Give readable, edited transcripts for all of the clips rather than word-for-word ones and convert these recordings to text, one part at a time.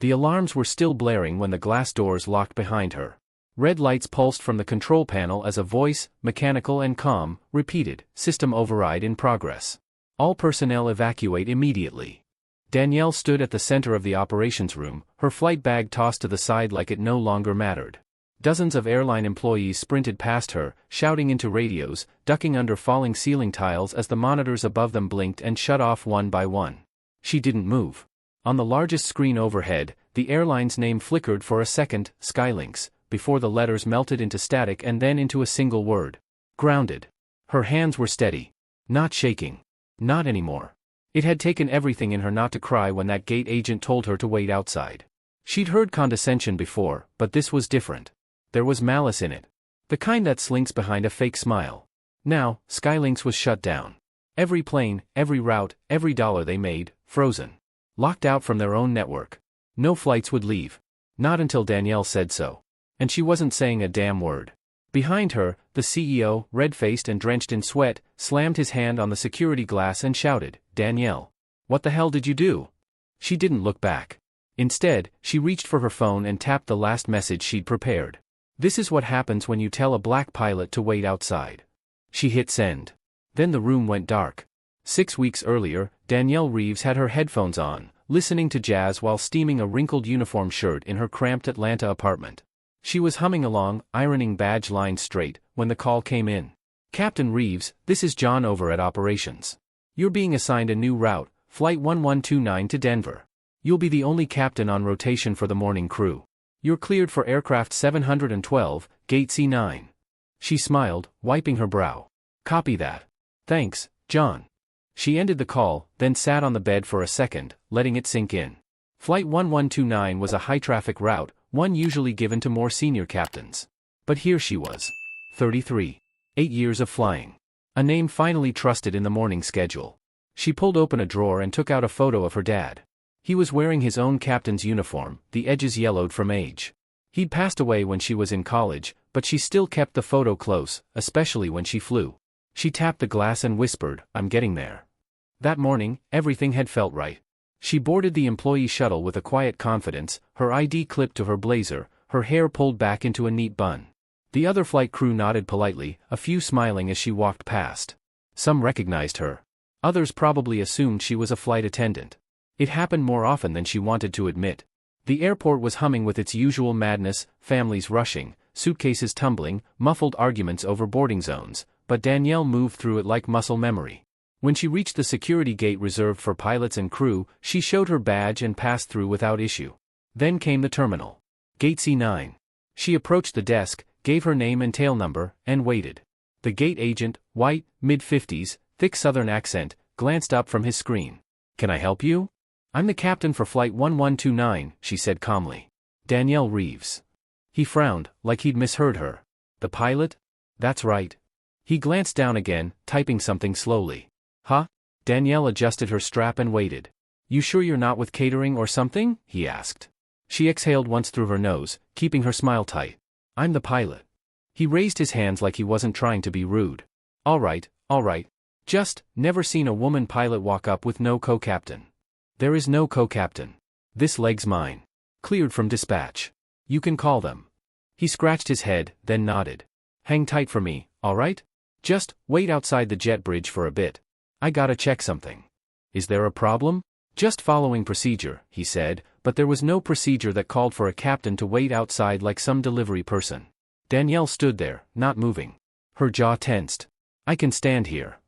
The alarms were still blaring when the glass doors locked behind her. Red lights pulsed from the control panel as a voice, mechanical and calm, repeated, "System override in progress. All personnel evacuate immediately." Danielle stood at the center of the operations room, her flight bag tossed to the side like it no longer mattered. Dozens of airline employees sprinted past her, shouting into radios, ducking under falling ceiling tiles as the monitors above them blinked and shut off one by one. She didn't move. On the largest screen overhead, the airline's name flickered for a second, Skylinks, before the letters melted into static and then into a single word. Grounded. Her hands were steady. Not shaking. Not anymore. It had taken everything in her not to cry when that gate agent told her to wait outside. She'd heard condescension before, but this was different. There was malice in it. The kind that slinks behind a fake smile. Now, Skylinks was shut down. Every plane, every route, every dollar they made, frozen. Locked out from their own network. No flights would leave. Not until Danielle said so. And she wasn't saying a damn word. Behind her, the CEO, red-faced and drenched in sweat, slammed his hand on the security glass and shouted, "Danielle. What the hell did you do?" She didn't look back. Instead, she reached for her phone and tapped the last message she'd prepared. "This is what happens when you tell a black pilot to wait outside." She hit send. Then the room went dark. 6 weeks earlier, Danielle Reeves had her headphones on, listening to jazz while steaming a wrinkled uniform shirt in her cramped Atlanta apartment. She was humming along, ironing badge lines straight, when the call came in. "Captain Reeves, this is John over at Operations. You're being assigned a new route, Flight 1129 to Denver. You'll be the only captain on rotation for the morning crew. You're cleared for aircraft 712, Gate C9. She smiled, wiping her brow. "Copy that. Thanks, John." She ended the call, then sat on the bed for a second, letting it sink in. Flight 1129 was a high-traffic route, one usually given to more senior captains. But here she was. 33. 8 years of flying. A name finally trusted in the morning schedule. She pulled open a drawer and took out a photo of her dad. He was wearing his own captain's uniform, the edges yellowed from age. He'd passed away when she was in college, but she still kept the photo close, especially when she flew. She tapped the glass and whispered, "I'm getting there." That morning, everything had felt right. She boarded the employee shuttle with a quiet confidence, her ID clipped to her blazer, her hair pulled back into a neat bun. The other flight crew nodded politely, a few smiling as she walked past. Some recognized her. Others probably assumed she was a flight attendant. It happened more often than she wanted to admit. The airport was humming with its usual madness, families rushing, suitcases tumbling, muffled arguments over boarding zones, but Danielle moved through it like muscle memory. When she reached the security gate reserved for pilots and crew, she showed her badge and passed through without issue. Then came the terminal. Gate C9. She approached the desk, gave her name and tail number, and waited. The gate agent, white, mid-50s, thick southern accent, glanced up from his screen. "Can I help you?" "I'm the captain for Flight 1129, she said calmly. "Danielle Reeves." He frowned, like he'd misheard her. "The pilot?" "That's right." He glanced down again, typing something slowly. "Huh?" Danielle adjusted her strap and waited. "You sure you're not with catering or something?" he asked. She exhaled once through her nose, keeping her smile tight. "I'm the pilot." He raised his hands like he wasn't trying to be rude. All right. Just, never seen a woman pilot walk up with no co-captain." "There is no co-captain. This leg's mine. Cleared from dispatch. You can call them." He scratched his head, then nodded. "Hang tight for me, all right? Just, wait outside the jet bridge for a bit. I gotta check something." "Is there a problem?" "Just following procedure," he said, but there was no procedure that called for a captain to wait outside like some delivery person. Danielle stood there, not moving. Her jaw tensed. "I can stand here."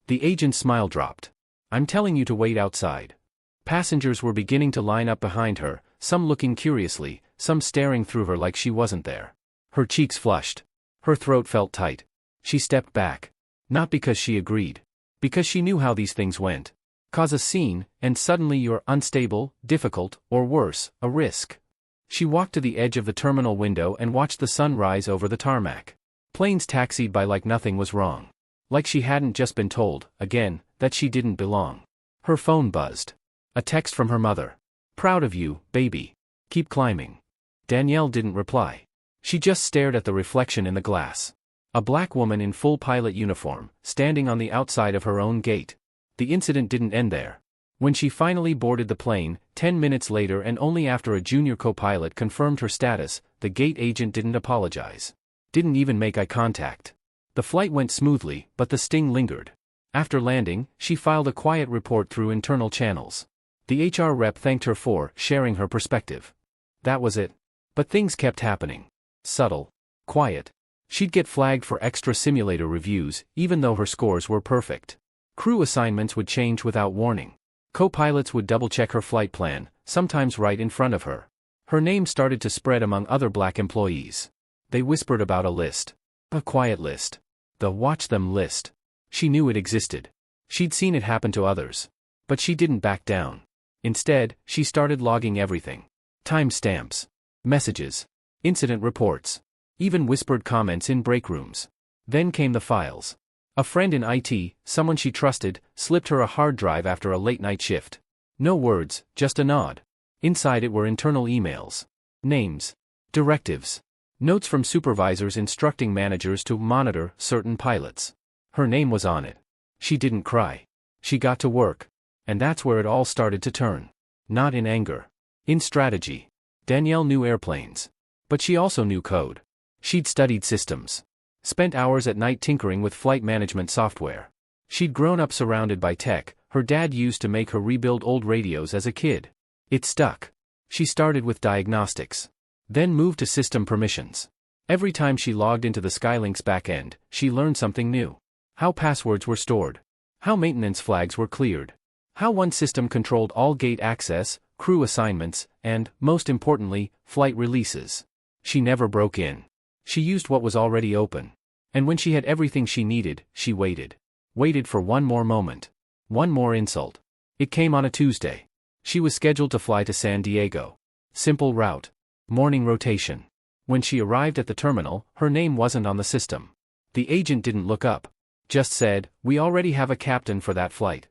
The agent's smile dropped. "I'm telling you to wait outside." Passengers were beginning to line up behind her, some looking curiously, some staring through her like she wasn't there. Her cheeks flushed. Her throat felt tight. She stepped back. Not because she agreed. Because she knew how these things went. Cause a scene, and suddenly you're unstable, difficult, or worse, a risk. She walked to the edge of the terminal window and watched the sun rise over the tarmac. Planes taxied by like nothing was wrong. Like she hadn't just been told, again, that she didn't belong. Her phone buzzed. A text from her mother. "Proud of you, baby. Keep climbing." Danielle didn't reply. She just stared at the reflection in the glass. A black woman in full pilot uniform, standing on the outside of her own gate. The incident didn't end there. When she finally boarded the plane, 10 minutes later and only after a junior co-pilot confirmed her status, the gate agent didn't apologize. Didn't even make eye contact. The flight went smoothly, but the sting lingered. After landing, she filed a quiet report through internal channels. The HR rep thanked her for sharing her perspective. That was it. But things kept happening. Subtle. Quiet. She'd get flagged for extra simulator reviews, even though her scores were perfect. Crew assignments would change without warning. Co-pilots would double-check her flight plan, sometimes right in front of her. Her name started to spread among other black employees. They whispered about a list. A quiet list. The watch them list. She knew it existed. She'd seen it happen to others. But she didn't back down. Instead, she started logging everything. Timestamps. Messages. Incident reports. Even whispered comments in break rooms. Then came the files. A friend in IT, someone she trusted, slipped her a hard drive after a late-night shift. No words, just a nod. Inside it were internal emails. Names. Directives. Notes from supervisors instructing managers to monitor certain pilots. Her name was on it. She didn't cry. She got to work. And that's where it all started to turn. Not in anger. In strategy. Danielle knew airplanes. But she also knew code. She'd studied systems. Spent hours at night tinkering with flight management software. She'd grown up surrounded by tech. Her dad used to make her rebuild old radios as a kid. It stuck. She started with diagnostics. Then moved to system permissions. Every time she logged into the Skylink's backend, she learned something new. How passwords were stored. How maintenance flags were cleared. How one system controlled all gate access, crew assignments, and, most importantly, flight releases. She never broke in. She used what was already open. And when she had everything she needed, she waited. Waited for one more moment. One more insult. It came on a Tuesday. She was scheduled to fly to San Diego. Simple route. Morning rotation. When she arrived at the terminal, her name wasn't on the system. The agent didn't look up. Just said, "We already have a captain for that flight."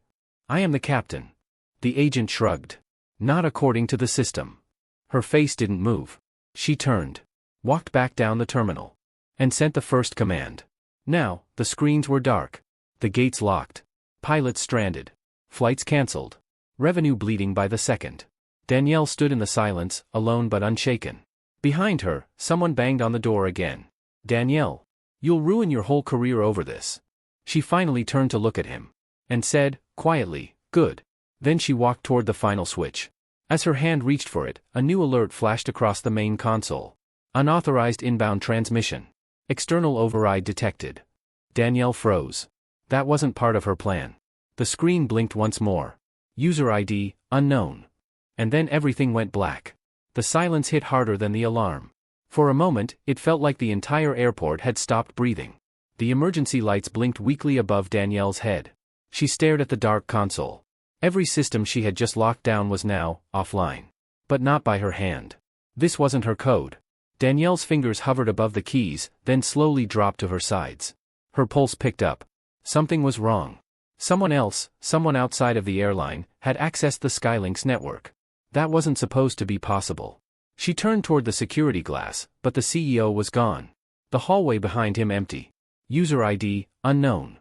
"I am the captain." The agent shrugged. "Not according to the system." Her face didn't move. She turned. Walked back down the terminal. And sent the first command. Now, the screens were dark. The gates locked. Pilots stranded. Flights cancelled. Revenue bleeding by the second. Danielle stood in the silence, alone but unshaken. Behind her, someone banged on the door again. "Danielle. You'll ruin your whole career over this." She finally turned to look at him. And said, quietly, "Good." Then she walked toward the final switch. As her hand reached for it, a new alert flashed across the main console. Unauthorized inbound transmission. External override detected. Danielle froze. That wasn't part of her plan. The screen blinked once more. User ID, unknown. And then everything went black. The silence hit harder than the alarm. For a moment, it felt like the entire airport had stopped breathing. The emergency lights blinked weakly above Danielle's head. She stared at the dark console. Every system she had just locked down was now offline. But not by her hand. This wasn't her code. Danielle's fingers hovered above the keys, then slowly dropped to her sides. Her pulse picked up. Something was wrong. Someone else, someone outside of the airline, had accessed the Skylink's network. That wasn't supposed to be possible. She turned toward the security glass, but the CEO was gone. The hallway behind him empty. User ID, unknown.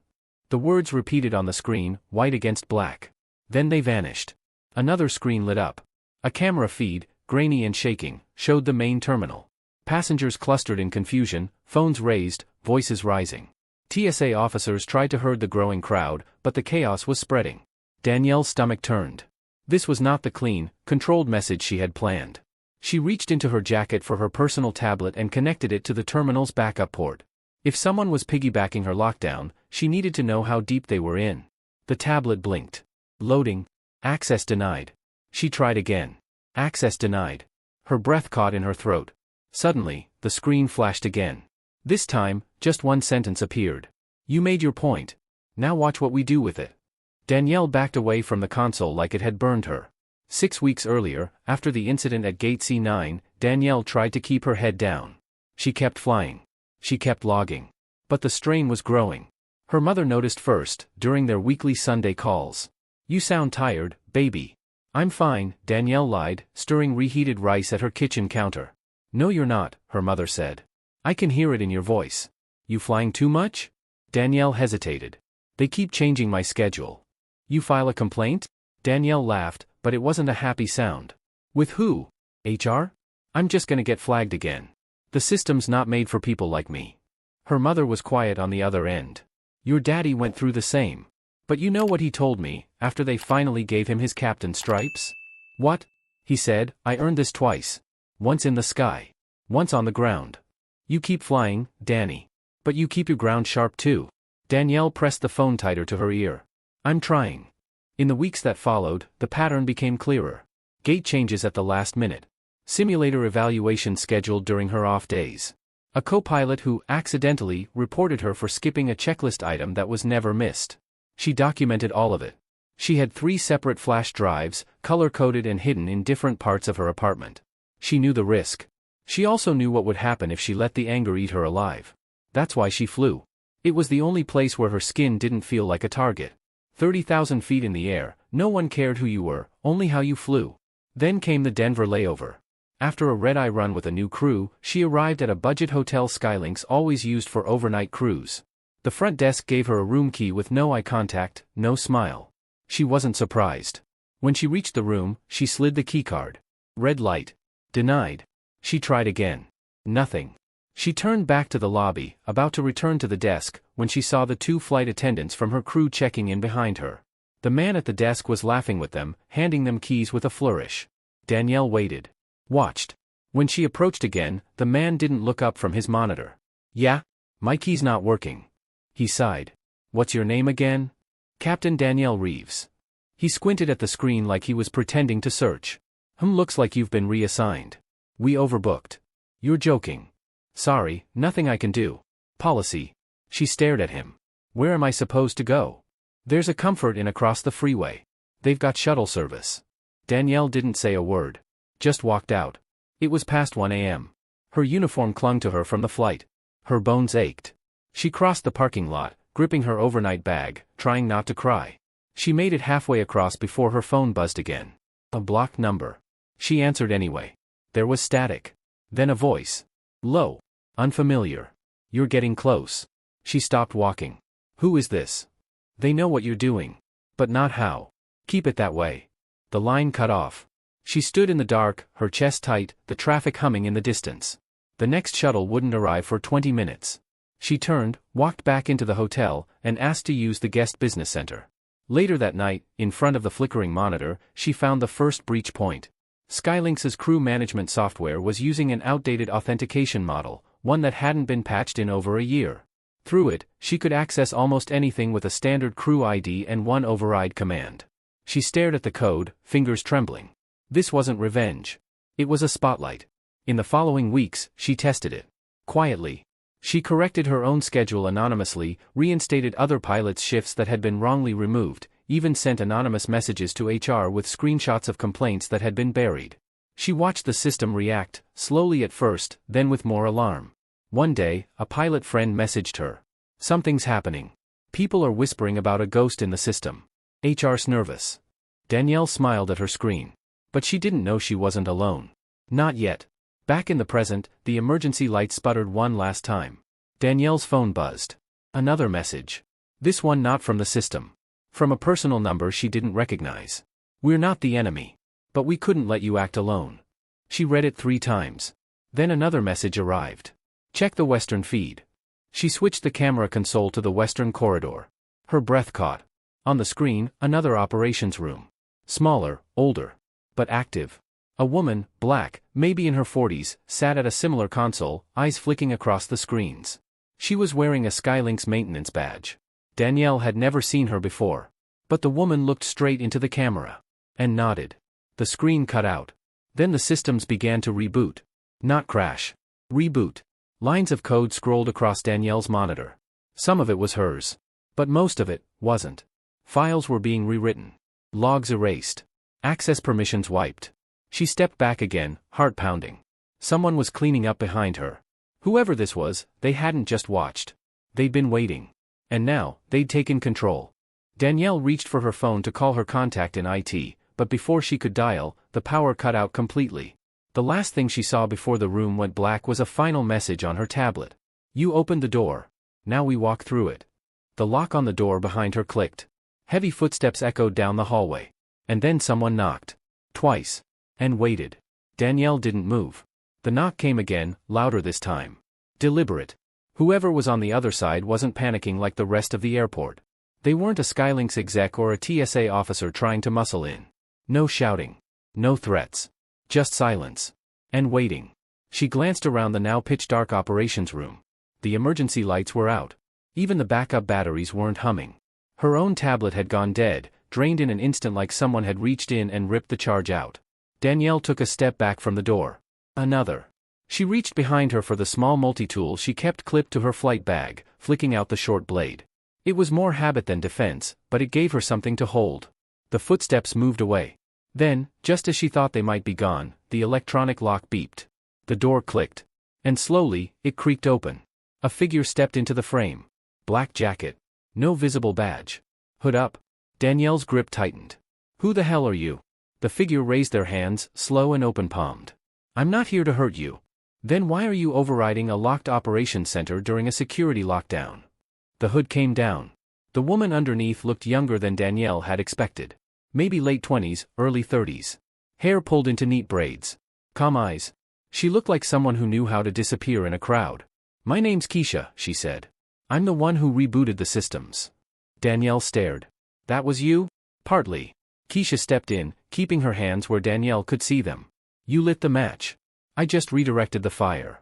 The words repeated on the screen, white against black. Then they vanished. Another screen lit up. A camera feed, grainy and shaking, showed the main terminal. Passengers clustered in confusion, phones raised, voices rising. TSA officers tried to herd the growing crowd, but the chaos was spreading. Danielle's stomach turned. This was not the clean, controlled message she had planned. She reached into her jacket for her personal tablet and connected it to the terminal's backup port. If someone was piggybacking her lockdown, she needed to know how deep they were in. The tablet blinked. Loading. Access denied. She tried again. Access denied. Her breath caught in her throat. Suddenly, the screen flashed again. This time, just one sentence appeared. "You made your point. Now watch what we do with it." Danielle backed away from the console like it had burned her. 6 weeks earlier, after the incident at Gate C9, Danielle tried to keep her head down. She kept flying. She kept logging. But the strain was growing. Her mother noticed first, during their weekly Sunday calls. "You sound tired, baby." "I'm fine," Danielle lied, stirring reheated rice at her kitchen counter. "No you're not," her mother said. "I can hear it in your voice." "You flying too much?" Danielle hesitated. "They keep changing my schedule." "You file a complaint?" Danielle laughed, but it wasn't a happy sound. With who? HR? I'm just gonna get flagged again. The system's not made for people like me. Her mother was quiet on the other end. Your daddy went through the same. But you know what he told me, after they finally gave him his captain's stripes? What? He said, I earned this twice. Once in the sky. Once on the ground. You keep flying, Danny. But you keep your ground sharp too. Danielle pressed the phone tighter to her ear. I'm trying. In the weeks that followed, the pattern became clearer. Gate changes at the last minute. Simulator evaluations scheduled during her off days. A co-pilot who, accidentally, reported her for skipping a checklist item that was never missed. She documented all of it. She had 3 separate flash drives, color-coded and hidden in different parts of her apartment. She knew the risk. She also knew what would happen if she let the anger eat her alive. That's why she flew. It was the only place where her skin didn't feel like a target. 30,000 feet in the air, no one cared who you were, only how you flew. Then came the Denver layover. After a red-eye run with a new crew, she arrived at a budget hotel Skylinks always used for overnight crews. The front desk gave her a room key with no eye contact, no smile. She wasn't surprised. When she reached the room, she slid the keycard. Red light. Denied. She tried again. Nothing. She turned back to the lobby, about to return to the desk, when she saw the 2 flight attendants from her crew checking in behind her. The man at the desk was laughing with them, handing them keys with a flourish. Danielle waited. Watched. When she approached again, the man didn't look up from his monitor. Yeah? My key's not working. He sighed. What's your name again? Captain Danielle Reeves. He squinted at the screen like he was pretending to search. Looks like you've been reassigned. We overbooked. You're joking. Sorry, nothing I can do. Policy. She stared at him. Where am I supposed to go? There's a Comfort Inn across the freeway. They've got shuttle service. Danielle didn't say a word. Just walked out. It was past 1 a.m. Her uniform clung to her from the flight. Her bones ached. She crossed the parking lot, gripping her overnight bag, trying not to cry. She made it halfway across before her phone buzzed again. A blocked number. She answered anyway. There was static. Then a voice. Low. Unfamiliar. You're getting close. She stopped walking. Who is this? They know what you're doing. But not how. Keep it that way. The line cut off. She stood in the dark, her chest tight, the traffic humming in the distance. The next shuttle wouldn't arrive for 20 minutes. She turned, walked back into the hotel, and asked to use the guest business center. Later that night, in front of the flickering monitor, she found the first breach point. Skylinks' crew management software was using an outdated authentication model, one that hadn't been patched in over a year. Through it, she could access almost anything with a standard crew ID and one override command. She stared at the code, fingers trembling. This wasn't revenge. It was a spotlight. In the following weeks, she tested it. Quietly. She corrected her own schedule anonymously, reinstated other pilots' shifts that had been wrongly removed, even sent anonymous messages to HR with screenshots of complaints that had been buried. She watched the system react, slowly at first, then with more alarm. One day, a pilot friend messaged her. Something's happening. People are whispering about a ghost in the system. HR's nervous. Danielle smiled at her screen. But she didn't know she wasn't alone. Not yet. Back in the present, the emergency light sputtered one last time. Danielle's phone buzzed. Another message. This one not from the system. From a personal number she didn't recognize. We're not the enemy. But we couldn't let you act alone. She read it 3 times. Then another message arrived. Check the Western feed. She switched the camera console to the Western corridor. Her breath caught. On the screen, another operations room. Smaller, older. But active. A woman, black, maybe in her 40s, sat at a similar console, eyes flicking across the screens. She was wearing a Skylinks maintenance badge. Danielle had never seen her before. But the woman looked straight into the camera. And nodded. The screen cut out. Then the systems began to reboot. Not crash. Reboot. Lines of code scrolled across Danielle's monitor. Some of it was hers. But most of it wasn't. Files were being rewritten. Logs erased. Access permissions wiped. She stepped back again, heart pounding. Someone was cleaning up behind her. Whoever this was, they hadn't just watched. They'd been waiting. And now, they'd taken control. Danielle reached for her phone to call her contact in IT, but before she could dial, the power cut out completely. The last thing she saw before the room went black was a final message on her tablet. You opened the door. Now we walk through it. The lock on the door behind her clicked. Heavy footsteps echoed down the hallway. And then someone knocked. Twice. And waited. Danielle didn't move. The knock came again, louder this time. Deliberate. Whoever was on the other side wasn't panicking like the rest of the airport. They weren't a Skylinks exec or a TSA officer trying to muscle in. No shouting. No threats. Just silence. And waiting. She glanced around the now pitch-dark operations room. The emergency lights were out. Even the backup batteries weren't humming. Her own tablet had gone dead, drained in an instant like someone had reached in and ripped the charge out. Danielle took a step back from the door. Another. She reached behind her for the small multi-tool she kept clipped to her flight bag, flicking out the short blade. It was more habit than defense, but it gave her something to hold. The footsteps moved away. Then, just as she thought they might be gone, the electronic lock beeped. The door clicked. And slowly, it creaked open. A figure stepped into the frame. Black jacket. No visible badge. Hood up. Danielle's grip tightened. Who the hell are you? The figure raised their hands, slow and open-palmed. I'm not here to hurt you. Then why are you overriding a locked operations center during a security lockdown? The hood came down. The woman underneath looked younger than Danielle had expected. Maybe late 20s, early 30s. Hair pulled into neat braids. Calm eyes. She looked like someone who knew how to disappear in a crowd. My name's Keisha, she said. I'm the one who rebooted the systems. Danielle stared. That was you? Partly. Keisha stepped in, keeping her hands where Danielle could see them. You lit the match. I just redirected the fire.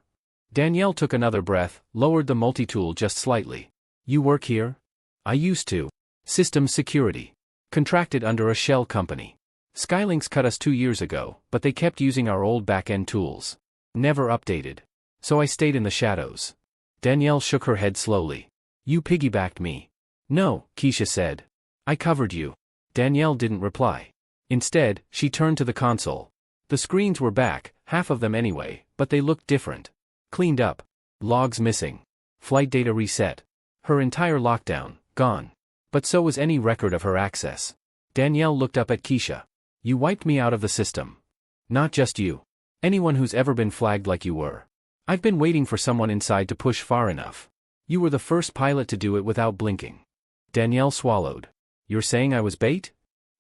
Danielle took another breath, lowered the multi-tool just slightly. You work here? I used to. Systems security. Contracted under a shell company. Skylinks cut us 2 years ago, but they kept using our old back-end tools. Never updated. So I stayed in the shadows. Danielle shook her head slowly. You piggybacked me. No, Keisha said. I covered you. Danielle didn't reply. Instead, she turned to the console. The screens were back, half of them anyway, but they looked different. Cleaned up. Logs missing. Flight data reset. Her entire lockdown, gone. But so was any record of her access. Danielle looked up at Keisha. You wiped me out of the system. Not just you. Anyone who's ever been flagged like you were. I've been waiting for someone inside to push far enough. You were the first pilot to do it without blinking. Danielle swallowed. You're saying I was bait?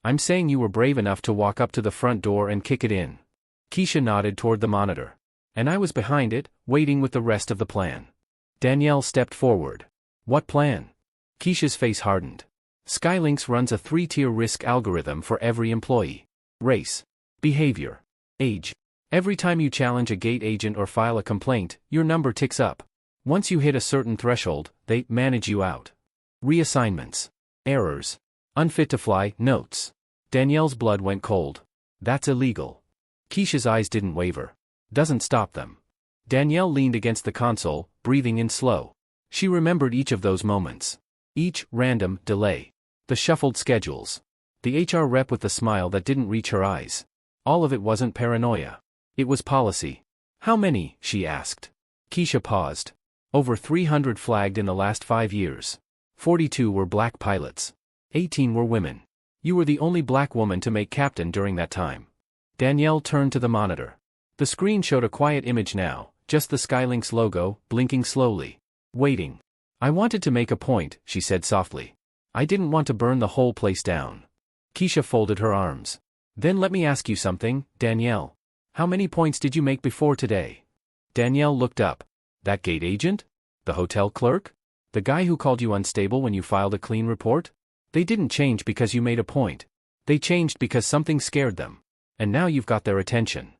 I'm saying you were brave enough to walk up to the front door and kick it in. Keisha nodded toward the monitor. And I was behind it, waiting with the rest of the plan. Danielle stepped forward. What plan? Keisha's face hardened. Skylinks runs a 3-tier risk algorithm for every employee. Race. Behavior. Age. Every time you challenge a gate agent or file a complaint, your number ticks up. Once you hit a certain threshold, they manage you out. Reassignments. Errors. Unfit to fly, notes. Danielle's blood went cold. That's illegal. Keisha's eyes didn't waver. Doesn't stop them. Danielle leaned against the console, breathing in slow. She remembered each of those moments. Each random delay. The shuffled schedules. The HR rep with the smile that didn't reach her eyes. All of it wasn't paranoia. It was policy. How many? She asked. Keisha paused. Over 300 flagged in the last 5 years. 42 were black pilots. 18 were women. You were the only black woman to make captain during that time. Danielle turned to the monitor. The screen showed a quiet image now, just the Skylinks logo, blinking slowly. Waiting. I wanted to make a point, she said softly. I didn't want to burn the whole place down. Keisha folded her arms. Then let me ask you something, Danielle. How many points did you make before today? Danielle looked up. That gate agent? The hotel clerk? The guy who called you unstable when you filed a clean report? They didn't change because you made a point. They changed because something scared them. And now you've got their attention.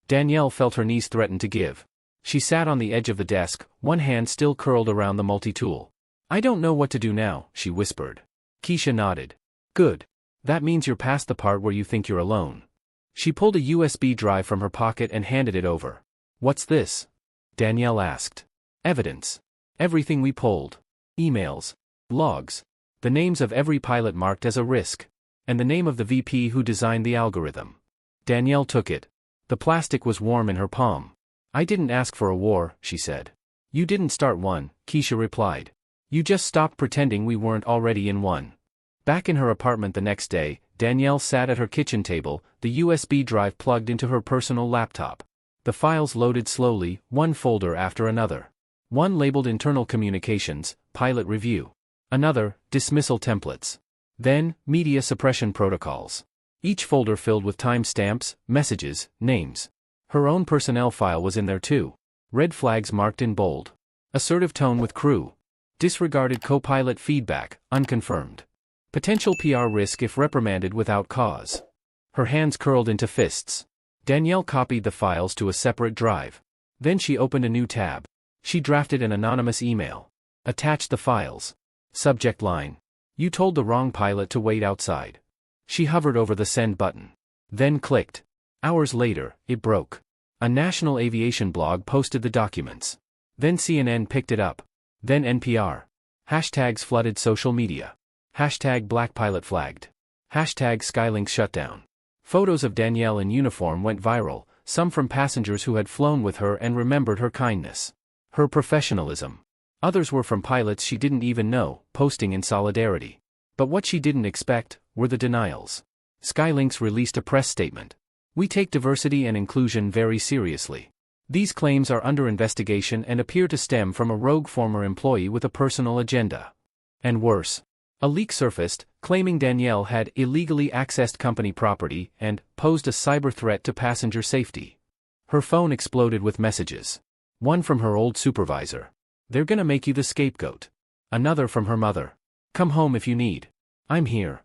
Danielle felt her knees threaten to give. She sat on the edge of the desk, one hand still curled around the multi-tool. I don't know what to do now, she whispered. Keisha nodded. Good. That means you're past the part where you think you're alone. She pulled a USB drive from her pocket and handed it over. What's this? Danielle asked. Evidence. Everything we pulled. Emails. Logs. The names of every pilot marked as a risk. And the name of the VP who designed the algorithm. Danielle took it. The plastic was warm in her palm. I didn't ask for a war, she said. You didn't start one, Keisha replied. You just stopped pretending we weren't already in one. Back in her apartment the next day, Danielle sat at her kitchen table, the USB drive plugged into her personal laptop. The files loaded slowly, one folder after another. One labeled Internal Communications, Pilot Review. Another, Dismissal Templates. Then, Media Suppression Protocols. Each folder filled with timestamps, messages, names. Her own personnel file was in there too. Red flags marked in bold. Assertive tone with crew. Disregarded co-pilot feedback, unconfirmed. Potential PR risk if reprimanded without cause. Her hands curled into fists. Danielle copied the files to a separate drive. Then she opened a new tab. She drafted an anonymous email. Attached the files. Subject line. You told the wrong pilot to wait outside. She hovered over the send button. Then clicked. Hours later, it broke. A national aviation blog posted the documents. Then CNN picked it up. Then NPR. Hashtags flooded social media. Hashtag black pilot flagged. Hashtag Skylink shutdown. Photos of Danielle in uniform went viral, some from passengers who had flown with her and remembered her kindness. Her professionalism. Others were from pilots she didn't even know, posting in solidarity. But what she didn't expect were the denials. Skylinks released a press statement. We take diversity and inclusion very seriously. These claims are under investigation and appear to stem from a rogue former employee with a personal agenda. And worse. A leak surfaced, claiming Danielle had illegally accessed company property and posed a cyber threat to passenger safety. Her phone exploded with messages. One from her old supervisor. They're gonna make you the scapegoat. Another from her mother. Come home if you need. I'm here.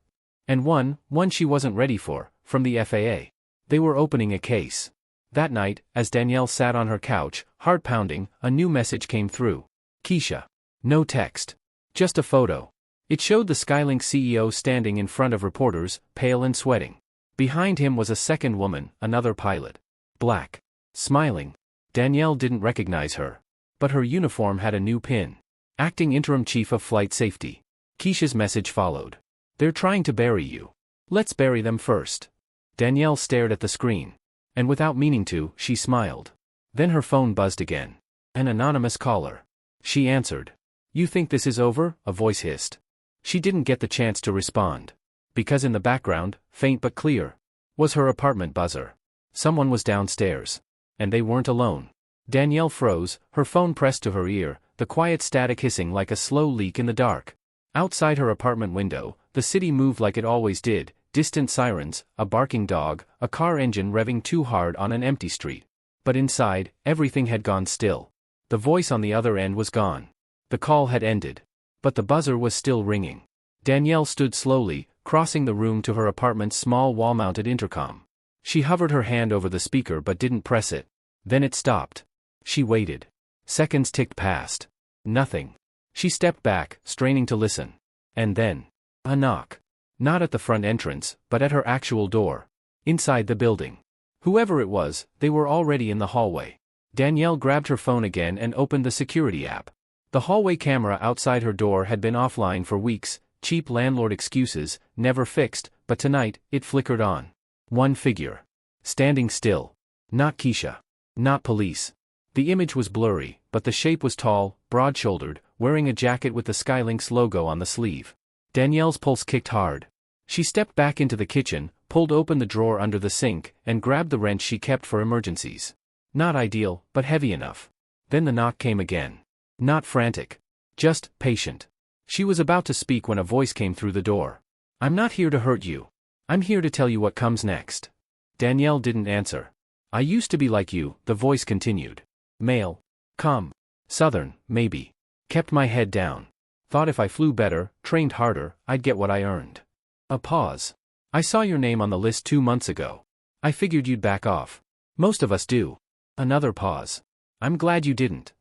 And one she wasn't ready for, from the FAA. They were opening a case. That night, as Danielle sat on her couch, heart pounding, a new message came through. Keisha. No text. Just a photo. It showed the Skylink CEO standing in front of reporters, pale and sweating. Behind him was a second woman, another pilot. Black. Smiling. Danielle didn't recognize her. But her uniform had a new pin. Acting Interim Chief of Flight Safety. Keisha's message followed. They're trying to bury you. Let's bury them first. Danielle stared at the screen. And without meaning to, she smiled. Then her phone buzzed again. An anonymous caller. She answered. You think this is over? A voice hissed. She didn't get the chance to respond. Because in the background, faint but clear, was her apartment buzzer. Someone was downstairs. And they weren't alone. Danielle froze, her phone pressed to her ear, the quiet static hissing like a slow leak in the dark. Outside her apartment window, the city moved like it always did, distant sirens, a barking dog, a car engine revving too hard on an empty street. But inside, everything had gone still. The voice on the other end was gone. The call had ended. But the buzzer was still ringing. Danielle stood slowly, crossing the room to her apartment's small wall-mounted intercom. She hovered her hand over the speaker but didn't press it. Then it stopped. She waited. Seconds ticked past. Nothing. She stepped back, straining to listen. And then, a knock. Not at the front entrance, but at her actual door. Inside the building. Whoever it was, they were already in the hallway. Danielle grabbed her phone again and opened the security app. The hallway camera outside her door had been offline for weeks, cheap landlord excuses, never fixed, but tonight, it flickered on. One figure. Standing still. Not Keisha. Not police. The image was blurry, but the shape was tall, broad-shouldered, wearing a jacket with the Skylinks logo on the sleeve. Danielle's pulse kicked hard. She stepped back into the kitchen, pulled open the drawer under the sink, and grabbed the wrench she kept for emergencies. Not ideal, but heavy enough. Then the knock came again. Not frantic. Just patient. She was about to speak when a voice came through the door. I'm not here to hurt you. I'm here to tell you what comes next. Danielle didn't answer. I used to be like you, the voice continued. Male. Calm. Southern, maybe. Kept my head down. Thought if I flew better, trained harder, I'd get what I earned. A pause. I saw your name on the list 2 months ago. I figured you'd back off. Most of us do. Another pause. I'm glad you didn't.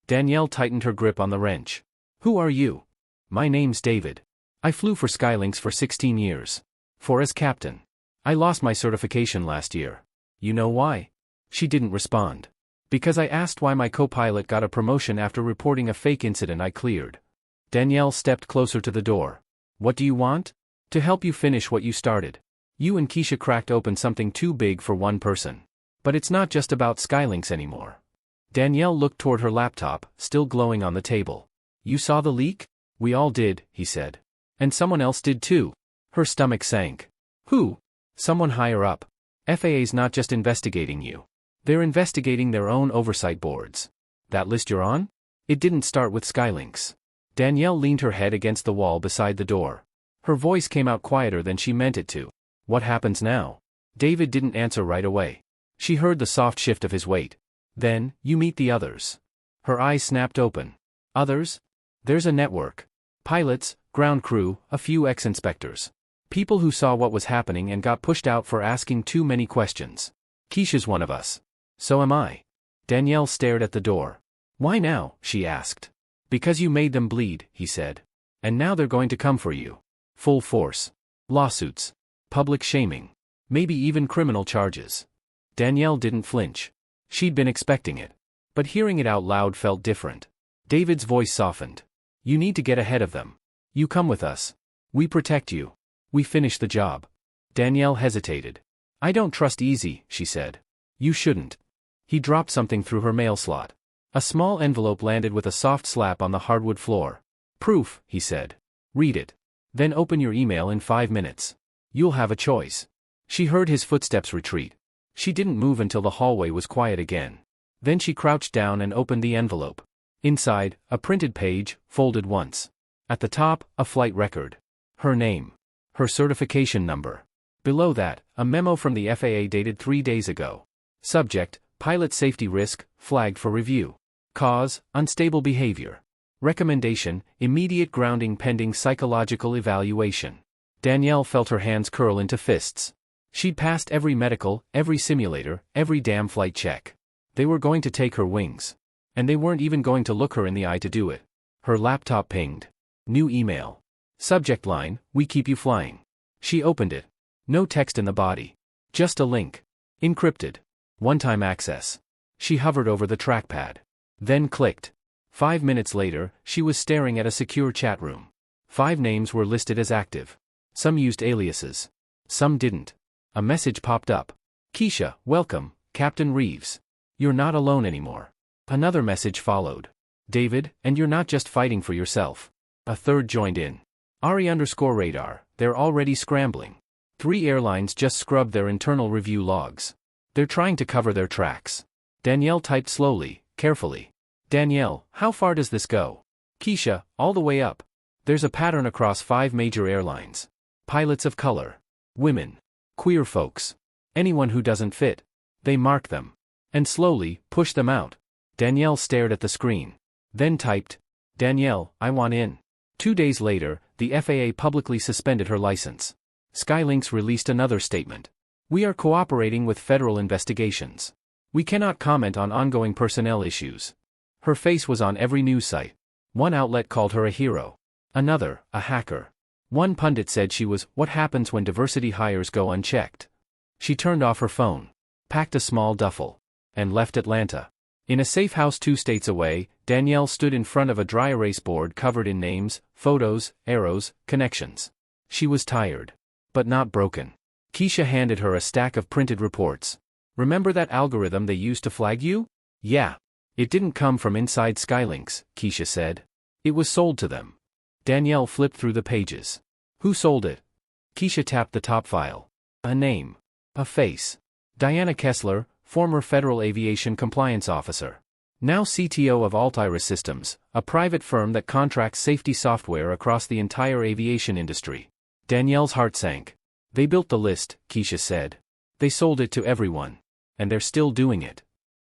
Danielle tightened her grip on the wrench. Who are you? My name's David. I flew for Skylinks for 16 years. 4 as captain. I lost my certification last year. You know why? She didn't respond. Because I asked why my co-pilot got a promotion after reporting a fake incident I cleared. Danielle stepped closer to the door. What do you want? To help you finish what you started. You and Keisha cracked open something too big for one person. But it's not just about Skylinks anymore. Danielle looked toward her laptop, still glowing on the table. You saw the leak? We all did, he said. And someone else did too. Her stomach sank. Who? Someone higher up. FAA's not just investigating you. They're investigating their own oversight boards. That list you're on? It didn't start with Skylinks. Danielle leaned her head against the wall beside the door. Her voice came out quieter than she meant it to. What happens now? David didn't answer right away. She heard the soft shift of his weight. Then, you meet the others. Her eyes snapped open. Others? There's a network. Pilots, ground crew, a few ex-inspectors. People who saw what was happening and got pushed out for asking too many questions. Keisha's one of us. So am I. Danielle stared at the door. Why now? She asked. Because you made them bleed, he said. And now they're going to come for you. Full force. Lawsuits. Public shaming. Maybe even criminal charges. Danielle didn't flinch. She'd been expecting it. But hearing it out loud felt different. David's voice softened. You need to get ahead of them. You come with us. We protect you. We finish the job. Danielle hesitated. I don't trust Easy, she said. You shouldn't. He dropped something through her mail slot. A small envelope landed with a soft slap on the hardwood floor. Proof, he said. Read it. Then open your email in 5 minutes. You'll have a choice. She heard his footsteps retreat. She didn't move until the hallway was quiet again. Then she crouched down and opened the envelope. Inside, a printed page, folded once. At the top, a flight record. Her name. Her certification number. Below that, a memo from the FAA dated 3 days ago. Subject, pilot safety risk, flagged for review. Cause, unstable behavior. Recommendation, immediate grounding pending psychological evaluation. Danielle felt her hands curl into fists. She'd passed every medical, every simulator, every damn flight check. They were going to take her wings. And they weren't even going to look her in the eye to do it. Her laptop pinged. New email. Subject line, we keep you flying. She opened it. No text in the body. Just a link. Encrypted. One-time access. She hovered over the trackpad. Then clicked. 5 minutes later, she was staring at a secure chat room. 5 names were listed as active. Some used aliases. Some didn't. A message popped up. Keisha, welcome, Captain Reeves. You're not alone anymore. Another message followed. David, and you're not just fighting for yourself. A third joined in. Ari_radar, they're already scrambling. 3 airlines just scrubbed their internal review logs. They're trying to cover their tracks. Danielle typed slowly, carefully. Danielle, how far does this go? Keisha, all the way up. There's a pattern across 5 major airlines. Pilots of color. Women. Queer folks. Anyone who doesn't fit. They mark them. And slowly, push them out. Danielle stared at the screen. Then typed, Danielle, I want in. 2 days later, the FAA publicly suspended her license. Skylinks released another statement. We are cooperating with federal investigations. We cannot comment on ongoing personnel issues. Her face was on every news site. One outlet called her a hero. Another, a hacker. One pundit said she was what happens when diversity hires go unchecked. She turned off her phone, packed a small duffel, and left Atlanta. In a safe house 2 states away, Danielle stood in front of a dry erase board covered in names, photos, arrows, connections. She was tired. But not broken. Keisha handed her a stack of printed reports. Remember that algorithm they used to flag you? Yeah. It didn't come from inside Skylinks, Keisha said. It was sold to them. Danielle flipped through the pages. Who sold it? Keisha tapped the top file. A name. A face. Diana Kessler, former Federal Aviation Compliance Officer. Now CTO of Altiris Systems, a private firm that contracts safety software across the entire aviation industry. Danielle's heart sank. They built the list, Keisha said. They sold it to everyone. And they're still doing it.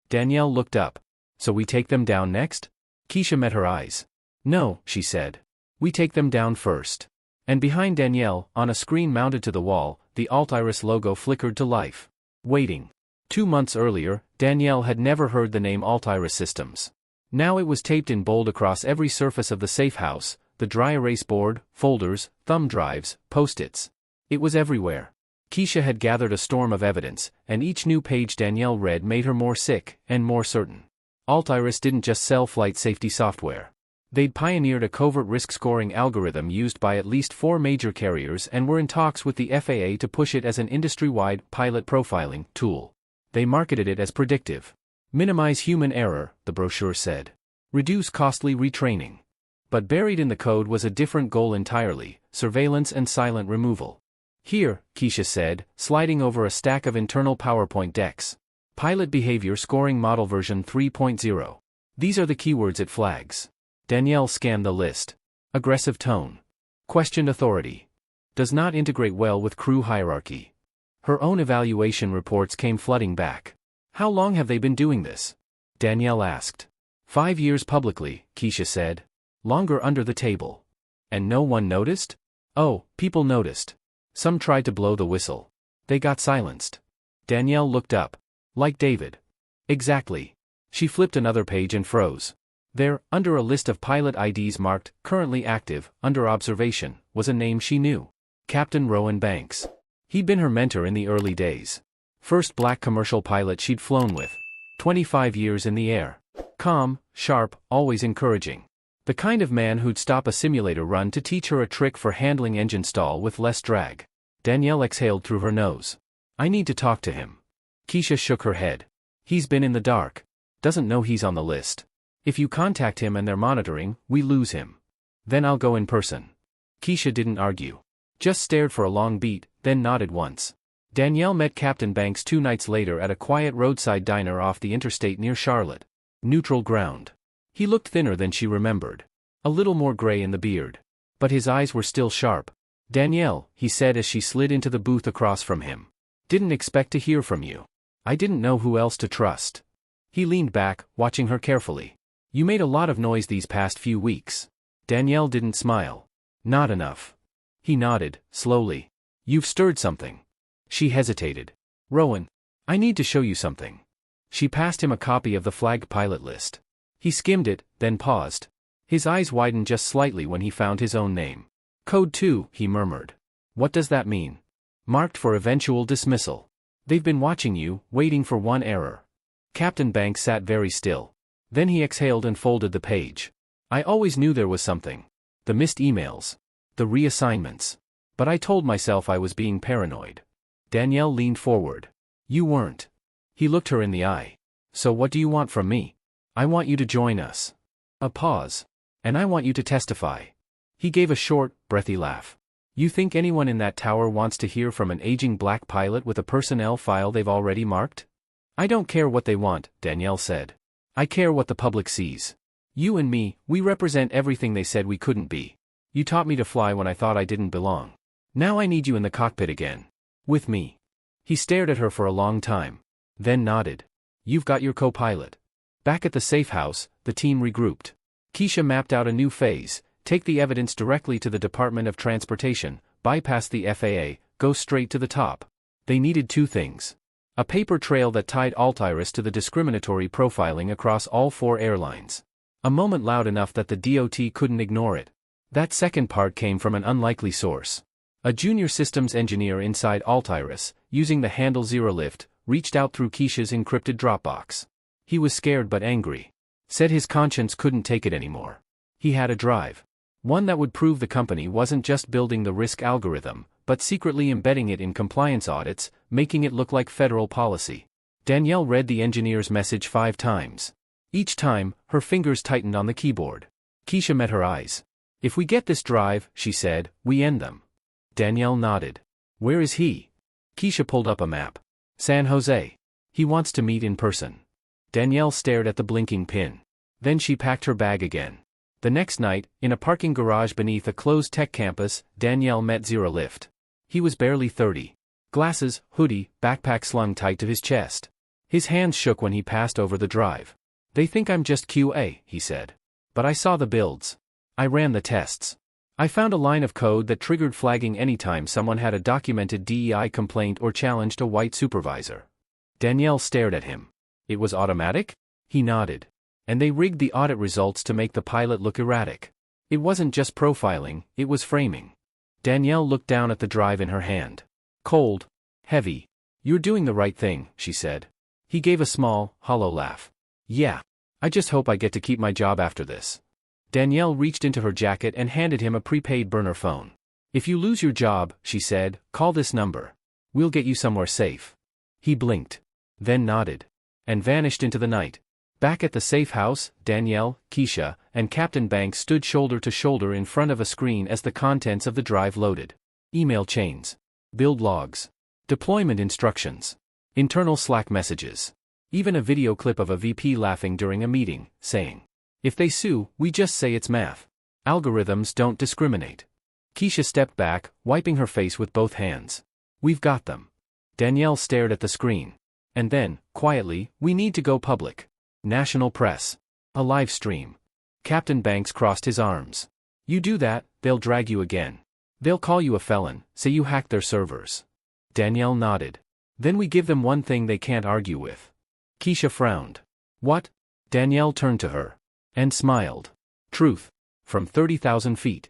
Danielle looked up. So we take them down next? Keisha met her eyes. No, she said. We take them down first. And behind Danielle, on a screen mounted to the wall, the Altiris logo flickered to life. Waiting. 2 months earlier, Danielle had never heard the name Altiris Systems. Now it was taped in bold across every surface of the safe house, the dry erase board, folders, thumb drives, post-its. It was everywhere. Keisha had gathered a storm of evidence, and each new page Danielle read made her more sick, and more certain. Altiris didn't just sell flight safety software. They'd pioneered a covert risk-scoring algorithm used by at least 4 major carriers and were in talks with the FAA to push it as an industry-wide pilot profiling tool. They marketed it as predictive. Minimize human error, the brochure said. Reduce costly retraining. But buried in the code was a different goal entirely, surveillance and silent removal. Here, Keisha said, sliding over a stack of internal PowerPoint decks. Pilot Behavior Scoring Model version 3.0. These are the keywords it flags. Danielle scanned the list. Aggressive tone. Questioned authority. Does not integrate well with crew hierarchy. Her own evaluation reports came flooding back. How long have they been doing this? Danielle asked. 5 years publicly, Keisha said. Longer under the table. And no one noticed? Oh, people noticed. Some tried to blow the whistle. They got silenced. Danielle looked up. Like David. Exactly. She flipped another page and froze. There, under a list of pilot IDs marked, currently active, under observation, was a name she knew. Captain Rowan Banks. He'd been her mentor in the early days. First black commercial pilot she'd flown with. 25 years in the air. Calm, sharp, always encouraging. The kind of man who'd stop a simulator run to teach her a trick for handling engine stall with less drag. Danielle exhaled through her nose. I need to talk to him. Keisha shook her head. He's been in the dark. Doesn't know he's on the list. If you contact him and they're monitoring, we lose him. Then I'll go in person. Keisha didn't argue. Just stared for a long beat, then nodded once. Danielle met Captain Banks 2 nights later at a quiet roadside diner off the interstate near Charlotte. Neutral ground. He looked thinner than she remembered. A little more gray in the beard. But his eyes were still sharp. Danielle, he said as she slid into the booth across from him. Didn't expect to hear from you. I didn't know who else to trust. He leaned back, watching her carefully. You made a lot of noise these past few weeks. Danielle didn't smile. Not enough. He nodded, slowly. You've stirred something. She hesitated. Rowan. I need to show you something. She passed him a copy of the flagged pilot list. He skimmed it, then paused. His eyes widened just slightly when he found his own name. Code 2, he murmured. What does that mean? Marked for eventual dismissal. They've been watching you, waiting for one error. Captain Banks sat very still. Then he exhaled and folded the page. I always knew there was something. The missed emails. The reassignments. But I told myself I was being paranoid. Danielle leaned forward. You weren't. He looked her in the eye. So what do you want from me? I want you to join us. A pause. And I want you to testify. He gave a short, breathy laugh. You think anyone in that tower wants to hear from an aging black pilot with a personnel file they've already marked? I don't care what they want, Danielle said. I care what the public sees. You and me, we represent everything they said we couldn't be. You taught me to fly when I thought I didn't belong. Now I need you in the cockpit again. With me. He stared at her for a long time. Then nodded. You've got your co-pilot. Back at the safe house, the team regrouped. Keisha mapped out a new phase. Take the evidence directly to the Department of Transportation, bypass the FAA, go straight to the top. They needed 2 things. A paper trail that tied Altiris to the discriminatory profiling across all 4 airlines. A moment loud enough that the DOT couldn't ignore it. That second part came from an unlikely source. A junior systems engineer inside Altiris, using the handle Zero Lift, reached out through Keisha's encrypted Dropbox. He was scared but angry. Said his conscience couldn't take it anymore. He had a drive. One that would prove the company wasn't just building the risk algorithm, but secretly embedding it in compliance audits, making it look like federal policy. Danielle read the engineer's message 5 times. Each time, her fingers tightened on the keyboard. Keisha met her eyes. If we get this drive, she said, we end them. Danielle nodded. Where is he? Keisha pulled up a map. San Jose. He wants to meet in person. Danielle stared at the blinking pin. Then she packed her bag again. The next night, in a parking garage beneath a closed tech campus, Danielle met Zero Lift. He was barely 30. Glasses, hoodie, backpack slung tight to his chest. His hands shook when he passed over the drive. They think I'm just QA, he said. But I saw the builds. I ran the tests. I found a line of code that triggered flagging anytime someone had a documented DEI complaint or challenged a white supervisor. Danielle stared at him. It was automatic? He nodded. And they rigged the audit results to make the pilot look erratic. It wasn't just profiling, it was framing. Danielle looked down at the drive in her hand. Cold. Heavy. You're doing the right thing, she said. He gave a small, hollow laugh. Yeah. I just hope I get to keep my job after this. Danielle reached into her jacket and handed him a prepaid burner phone. If you lose your job, she said, call this number. We'll get you somewhere safe. He blinked. Then nodded. And vanished into the night. Back at the safe house, Danielle, Keisha, and Captain Banks stood shoulder to shoulder in front of a screen as the contents of the drive loaded. Email chains. Build logs. Deployment instructions. Internal Slack messages. Even a video clip of a VP laughing during a meeting, saying, if they sue, we just say it's math. Algorithms don't discriminate. Keisha stepped back, wiping her face with both hands. We've got them. Danielle stared at the screen. And then, quietly, we need to go public. National press. A live stream. Captain Banks crossed his arms. You do that, they'll drag you again. They'll call you a felon, say you hacked their servers. Danielle nodded. Then we give them one thing they can't argue with. Keisha frowned. What? Danielle turned to her. And smiled. Truth. From 30,000 feet.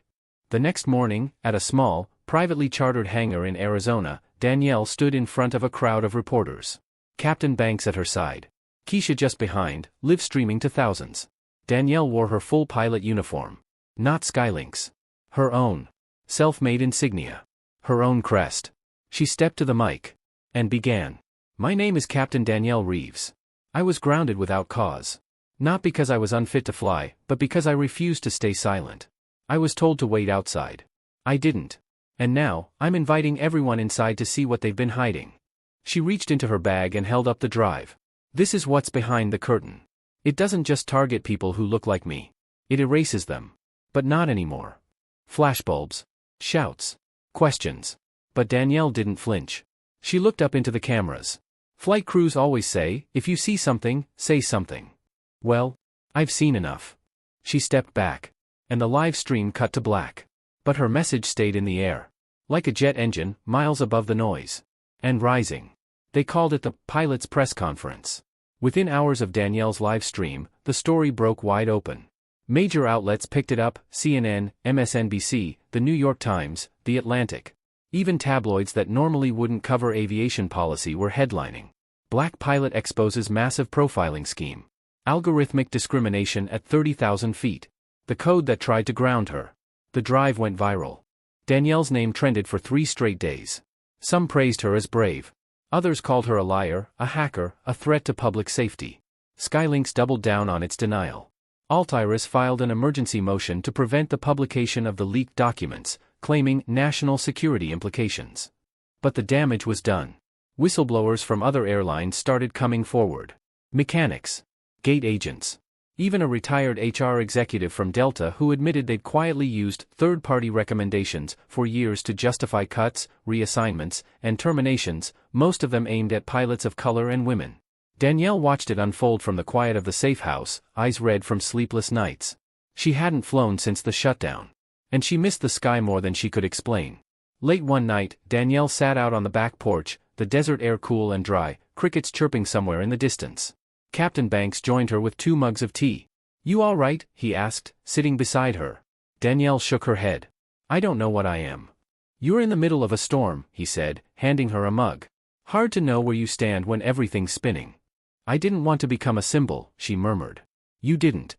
The next morning, at a small, privately chartered hangar in Arizona, Danielle stood in front of a crowd of reporters. Captain Banks at her side. Keisha just behind, live streaming to thousands. Danielle wore her full pilot uniform. Not Skylink's. Her own. Self-made insignia. Her own crest. She stepped to the mic. And began. My name is Captain Danielle Reeves. I was grounded without cause. Not because I was unfit to fly, but because I refused to stay silent. I was told to wait outside. I didn't. And now, I'm inviting everyone inside to see what they've been hiding. She reached into her bag and held up the drive. This is what's behind the curtain. It doesn't just target people who look like me. It erases them. But not anymore. Flashbulbs. Shouts. Questions. But Danielle didn't flinch. She looked up into the cameras. Flight crews always say, if you see something, say something. Well, I've seen enough. She stepped back. And the live stream cut to black. But her message stayed in the air. Like a jet engine, miles above the noise. And rising. They called it the pilot's press conference. Within hours of Danielle's live stream, the story broke wide open. Major outlets picked it up: CNN, MSNBC, The New York Times, The Atlantic. Even tabloids that normally wouldn't cover aviation policy were headlining. Black pilot exposes massive profiling scheme. Algorithmic discrimination at 30,000 feet. The code that tried to ground her. The drive went viral. Danielle's name trended for 3 straight days. Some praised her as brave. Others called her a liar, a hacker, a threat to public safety. Skylinks doubled down on its denial. Altiris filed an emergency motion to prevent the publication of the leaked documents, claiming national security implications. But the damage was done. Whistleblowers from other airlines started coming forward. Mechanics. Gate agents. Even a retired HR executive from Delta who admitted they'd quietly used third-party recommendations for years to justify cuts, reassignments, and terminations, most of them aimed at pilots of color and women. Danielle watched it unfold from the quiet of the safe house, eyes red from sleepless nights. She hadn't flown since the shutdown. And she missed the sky more than she could explain. Late one night, Danielle sat out on the back porch, the desert air cool and dry, crickets chirping somewhere in the distance. Captain Banks joined her with 2 mugs of tea. You all right? He asked, sitting beside her. Danielle shook her head. I don't know what I am. You're in the middle of a storm, he said, handing her a mug. Hard to know where you stand when everything's spinning. I didn't want to become a symbol, she murmured. You didn't.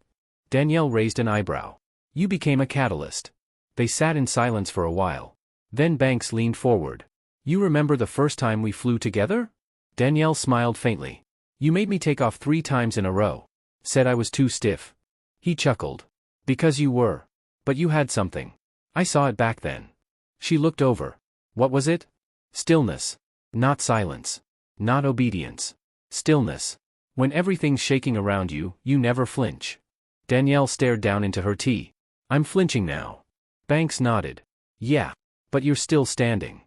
Danielle raised an eyebrow. You became a catalyst. They sat in silence for a while. Then Banks leaned forward. You remember the first time we flew together? Danielle smiled faintly. You made me take off 3 times in a row. Said I was too stiff. He chuckled. Because you were. But you had something. I saw it back then. She looked over. What was it? Stillness. Not silence. Not obedience. Stillness. When everything's shaking around you, you never flinch. Danielle stared down into her tea. I'm flinching now. Banks nodded. Yeah. But you're still standing.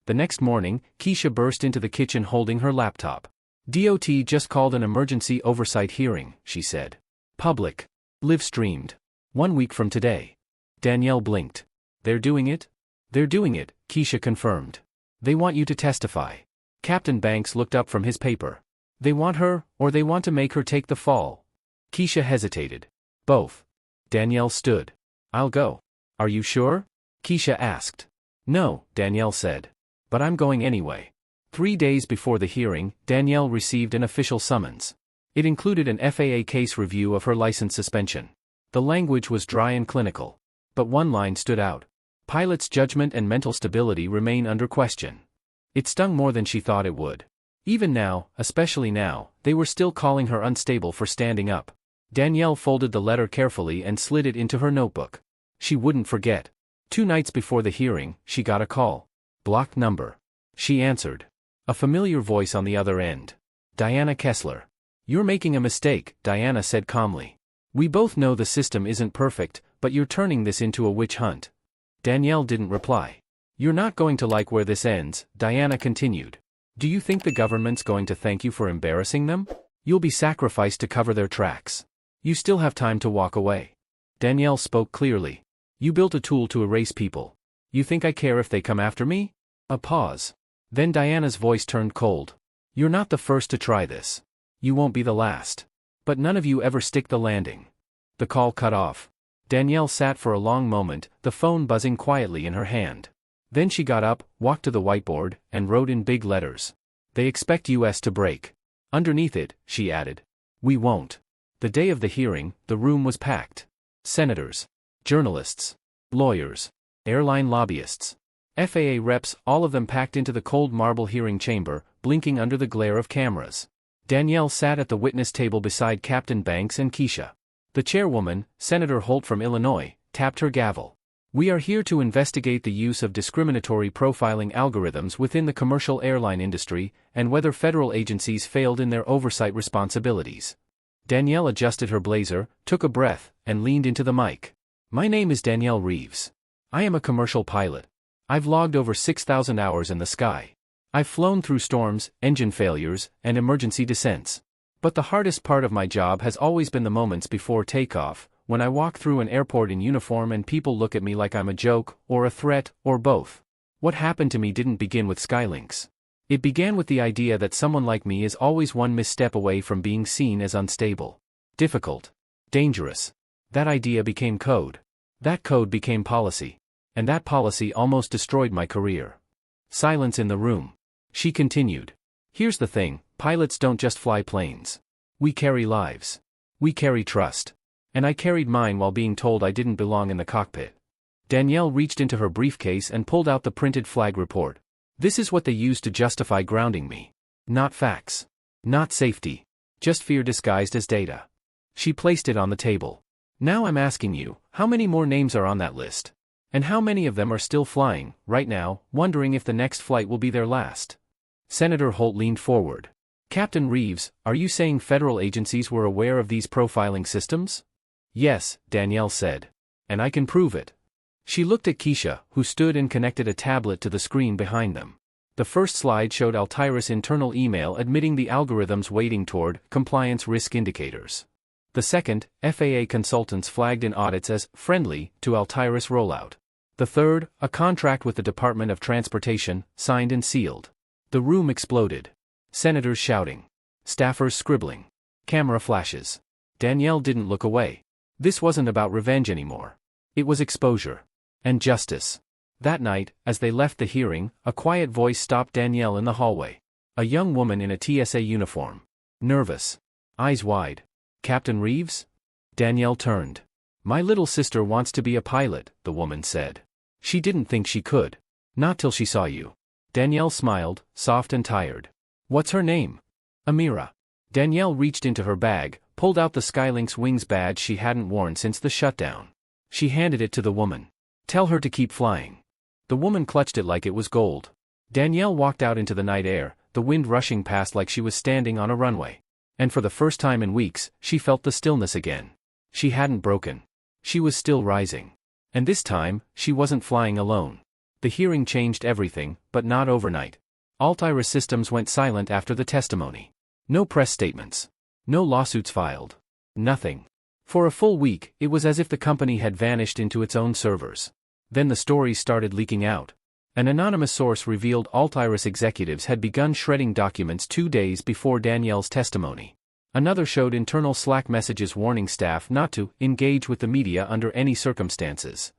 The next morning, Keisha burst into the kitchen holding her laptop. DOT just called an emergency oversight hearing, she said. Public. Live streamed. 1 week from today. Danielle blinked. They're doing it? They're doing it, Keisha confirmed. They want you to testify. Captain Banks looked up from his paper. They want her, or they want to make her take the fall? Keisha hesitated. Both. Danielle stood. I'll go. Are you sure? Keisha asked. No, Danielle said. But I'm going anyway. 3 days before the hearing, Danielle received an official summons. It included an FAA case review of her license suspension. The language was dry and clinical. But one line stood out. Pilot's judgment and mental stability remain under question. It stung more than she thought it would. Even now, especially now, they were still calling her unstable for standing up. Danielle folded the letter carefully and slid it into her notebook. She wouldn't forget. 2 nights before the hearing, she got a call. Blocked number. She answered. A familiar voice on the other end. Diana Kessler. You're making a mistake, Diana said calmly. We both know the system isn't perfect, but you're turning this into a witch hunt. Danielle didn't reply. You're not going to like where this ends, Diana continued. Do you think the government's going to thank you for embarrassing them? You'll be sacrificed to cover their tracks. You still have time to walk away. Danielle spoke clearly. You built a tool to erase people. You think I care if they come after me? A pause. Then Diana's voice turned cold. You're not the first to try this. You won't be the last. But none of you ever stick the landing. The call cut off. Danielle sat for a long moment, the phone buzzing quietly in her hand. Then she got up, walked to the whiteboard, and wrote in big letters. They expect us to break. Underneath it, she added. We won't. The day of the hearing, the room was packed. Senators, journalists, lawyers, airline lobbyists, FAA reps, all of them packed into the cold marble hearing chamber, blinking under the glare of cameras. Danielle sat at the witness table beside Captain Banks and Keisha. The chairwoman, Senator Holt from Illinois, tapped her gavel. We are here to investigate the use of discriminatory profiling algorithms within the commercial airline industry and whether federal agencies failed in their oversight responsibilities. Danielle adjusted her blazer, took a breath, and leaned into the mic. My name is Danielle Reeves. I am a commercial pilot. I've logged over 6,000 hours in the sky. I've flown through storms, engine failures, and emergency descents. But the hardest part of my job has always been the moments before takeoff, when I walk through an airport in uniform and people look at me like I'm a joke, or a threat, or both. What happened to me didn't begin with Skylinks. It began with the idea that someone like me is always one misstep away from being seen as unstable, difficult, dangerous. That idea became code. That code became policy. And that policy almost destroyed my career. Silence in the room. She continued. Here's the thing, pilots don't just fly planes. We carry lives. We carry trust. And I carried mine while being told I didn't belong in the cockpit. Danielle reached into her briefcase and pulled out the printed flag report. This is what they used to justify grounding me. Not facts. Not safety. Just fear disguised as data. She placed it on the table. Now I'm asking you, how many more names are on that list? And how many of them are still flying, right now, wondering if the next flight will be their last? Senator Holt leaned forward. Captain Reeves, are you saying federal agencies were aware of these profiling systems? Yes, Danielle said. And I can prove it. She looked at Keisha, who stood and connected a tablet to the screen behind them. The first slide showed Altiris' internal email admitting the algorithms weighting toward compliance risk indicators. The second, FAA consultants flagged in audits as friendly to Altiris rollout. The third, a contract with the Department of Transportation, signed and sealed. The room exploded. Senators shouting. Staffers scribbling. Camera flashes. Danielle didn't look away. This wasn't about revenge anymore. It was exposure. And justice. That night, as they left the hearing, a quiet voice stopped Danielle in the hallway. A young woman in a TSA uniform. Nervous. Eyes wide. Captain Reeves? Danielle turned. My little sister wants to be a pilot, the woman said. She didn't think she could. Not till she saw you. Danielle smiled, soft and tired. What's her name? Amira. Danielle reached into her bag, pulled out the Skylinks Wings badge she hadn't worn since the shutdown. She handed it to the woman. Tell her to keep flying. The woman clutched it like it was gold. Danielle walked out into the night air, the wind rushing past like she was standing on a runway. And for the first time in weeks, she felt the stillness again. She hadn't broken. She was still rising. And this time, she wasn't flying alone. The hearing changed everything, but not overnight. Altiris Systems went silent after the testimony. No press statements. No lawsuits filed. Nothing. For a full week, it was as if the company had vanished into its own servers. Then the stories started leaking out. An anonymous source revealed Altiris executives had begun shredding documents 2 days before Danielle's testimony. Another showed internal Slack messages warning staff not to engage with the media under any circumstances.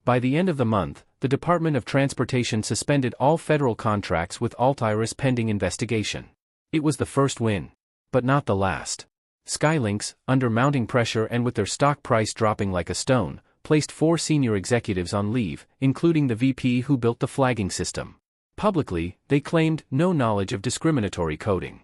By the end of the month, the Department of Transportation suspended all federal contracts with Altiris pending investigation. It was the first win. But not the last. Skylinks, under mounting pressure and with their stock price dropping like a stone, placed 4 senior executives on leave, including the VP who built the flagging system. Publicly, they claimed no knowledge of discriminatory coding.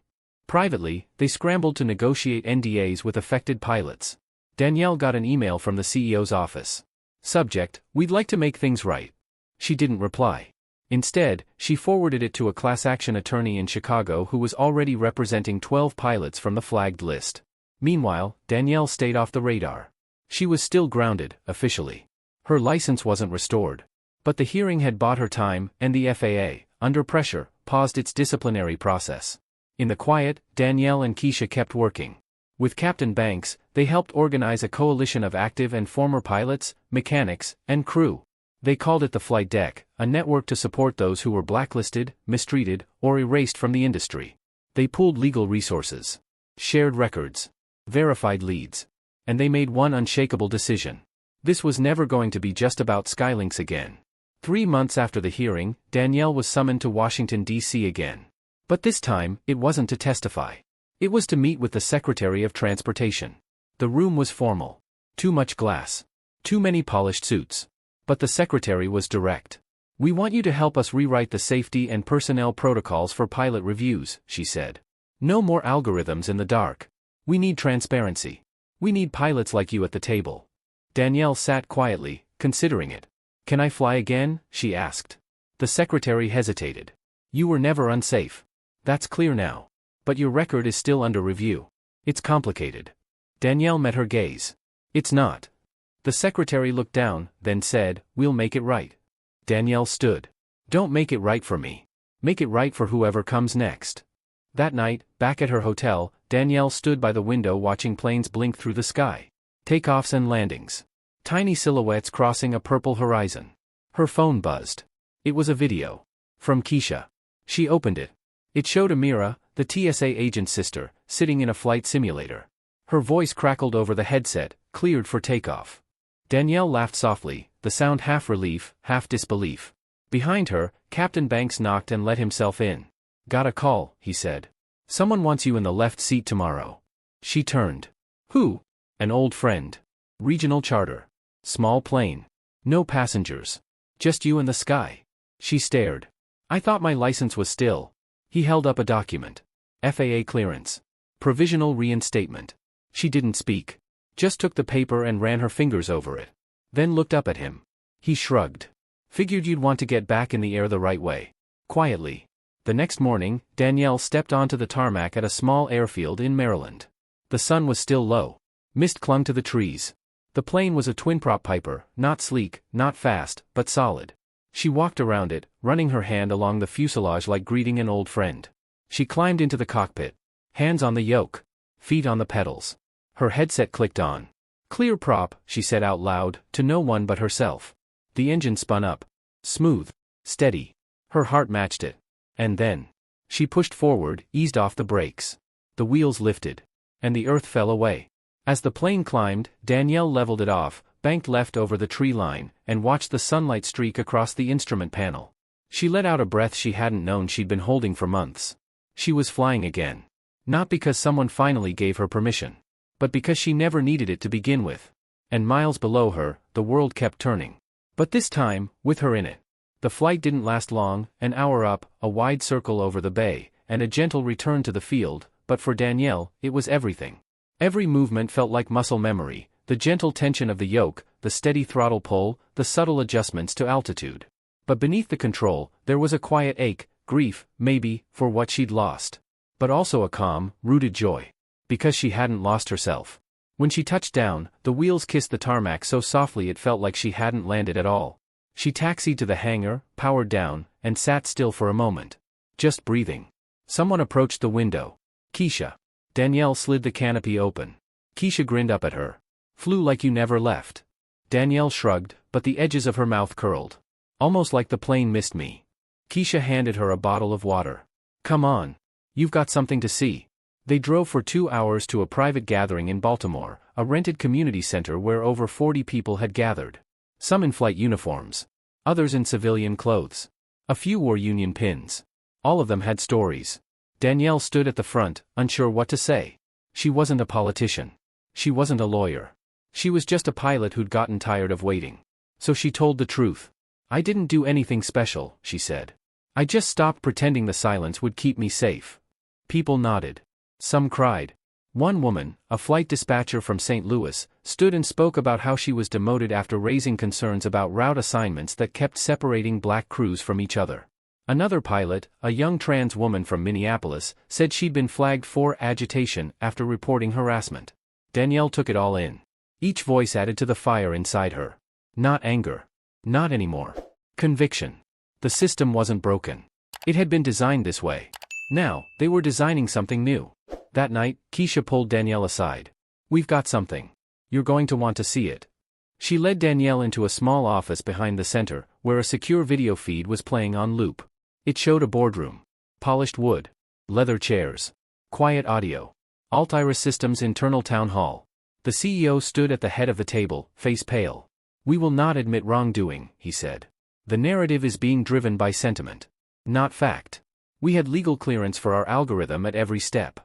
Privately, they scrambled to negotiate NDAs with affected pilots. Danielle got an email from the CEO's office. Subject, we'd like to make things right. She didn't reply. Instead, she forwarded it to a class action attorney in Chicago who was already representing 12 pilots from the flagged list. Meanwhile, Danielle stayed off the radar. She was still grounded, officially. Her license wasn't restored. But the hearing had bought her time, and the FAA, under pressure, paused its disciplinary process. In the quiet, Danielle and Keisha kept working. With Captain Banks, they helped organize a coalition of active and former pilots, mechanics, and crew. They called it the Flight Deck, a network to support those who were blacklisted, mistreated, or erased from the industry. They pooled legal resources, shared records, verified leads, and they made one unshakable decision. This was never going to be just about Skylinks again. 3 months after the hearing, Danielle was summoned to Washington, D.C. again. But this time, it wasn't to testify. It was to meet with the Secretary of Transportation. The room was formal. Too much glass. Too many polished suits. But the Secretary was direct. "We want you to help us rewrite the safety and personnel protocols for pilot reviews," she said. "No more algorithms in the dark. We need transparency. We need pilots like you at the table." Danielle sat quietly, considering it. "Can I fly again?" she asked. The Secretary hesitated. "You were never unsafe. That's clear now. But your record is still under review. It's complicated." Danielle met her gaze. "It's not." The Secretary looked down, then said, "We'll make it right." Danielle stood. "Don't make it right for me. Make it right for whoever comes next." That night, back at her hotel, Danielle stood by the window watching planes blink through the sky. Takeoffs and landings. Tiny silhouettes crossing a purple horizon. Her phone buzzed. It was a video. From Keisha. She opened it. It showed Amira, the TSA agent's sister, sitting in a flight simulator. Her voice crackled over the headset, cleared for takeoff. Danielle laughed softly, the sound half relief, half disbelief. Behind her, Captain Banks knocked and let himself in. "Got a call," he said. "Someone wants you in the left seat tomorrow." She turned. "Who?" "An old friend. Regional charter. Small plane. No passengers. Just you and the sky." She stared. "I thought my license was still." He held up a document. "FAA clearance. Provisional reinstatement." She didn't speak. Just took the paper and ran her fingers over it. Then looked up at him. He shrugged. "Figured you'd want to get back in the air the right way." Quietly. The next morning, Danielle stepped onto the tarmac at a small airfield in Maryland. The sun was still low. Mist clung to the trees. The plane was a twin-prop Piper, not sleek, not fast, but solid. She walked around it, running her hand along the fuselage like greeting an old friend. She climbed into the cockpit. Hands on the yoke. Feet on the pedals. Her headset clicked on. "Clear prop," she said out loud, to no one but herself. The engine spun up. Smooth. Steady. Her heart matched it. And then. She pushed forward, eased off the brakes. The wheels lifted. And the earth fell away. As the plane climbed, Danielle leveled it off, banked left over the tree line, and watched the sunlight streak across the instrument panel. She let out a breath she hadn't known she'd been holding for months. She was flying again. Not because someone finally gave her permission, but because she never needed it to begin with. And miles below her, the world kept turning. But this time, with her in it. The flight didn't last long, an hour up, a wide circle over the bay, and a gentle return to the field, but for Danielle, it was everything. Every movement felt like muscle memory. The gentle tension of the yoke, the steady throttle pull, the subtle adjustments to altitude. But beneath the control, there was a quiet ache, grief, maybe, for what she'd lost. But also a calm, rooted joy. Because she hadn't lost herself. When she touched down, the wheels kissed the tarmac so softly it felt like she hadn't landed at all. She taxied to the hangar, powered down, and sat still for a moment. Just breathing. Someone approached the window. Keisha. Danielle slid the canopy open. Keisha grinned up at her. "Flew like you never left." Danielle shrugged, but the edges of her mouth curled. "Almost like the plane missed me." Keisha handed her a bottle of water. "Come on. You've got something to see." They drove for 2 hours to a private gathering in Baltimore, a rented community center where over 40 people had gathered. Some in flight uniforms. Others in civilian clothes. A few wore union pins. All of them had stories. Danielle stood at the front, unsure what to say. She wasn't a politician. She wasn't a lawyer. She was just a pilot who'd gotten tired of waiting. So she told the truth. "I didn't do anything special," she said. "I just stopped pretending the silence would keep me safe." People nodded. Some cried. One woman, a flight dispatcher from St. Louis, stood and spoke about how she was demoted after raising concerns about route assignments that kept separating black crews from each other. Another pilot, a young trans woman from Minneapolis, said she'd been flagged for agitation after reporting harassment. Danielle took it all in. Each voice added to the fire inside her. Not anger. Not anymore. Conviction. The system wasn't broken. It had been designed this way. Now, they were designing something new. That night, Keisha pulled Danielle aside. "We've got something. You're going to want to see it." She led Danielle into a small office behind the center, where a secure video feed was playing on loop. It showed a boardroom. Polished wood. Leather chairs. Quiet audio. Altiris Systems' internal town hall. The CEO stood at the head of the table, face pale. "We will not admit wrongdoing," he said. "The narrative is being driven by sentiment, not fact. We had legal clearance for our algorithm at every step."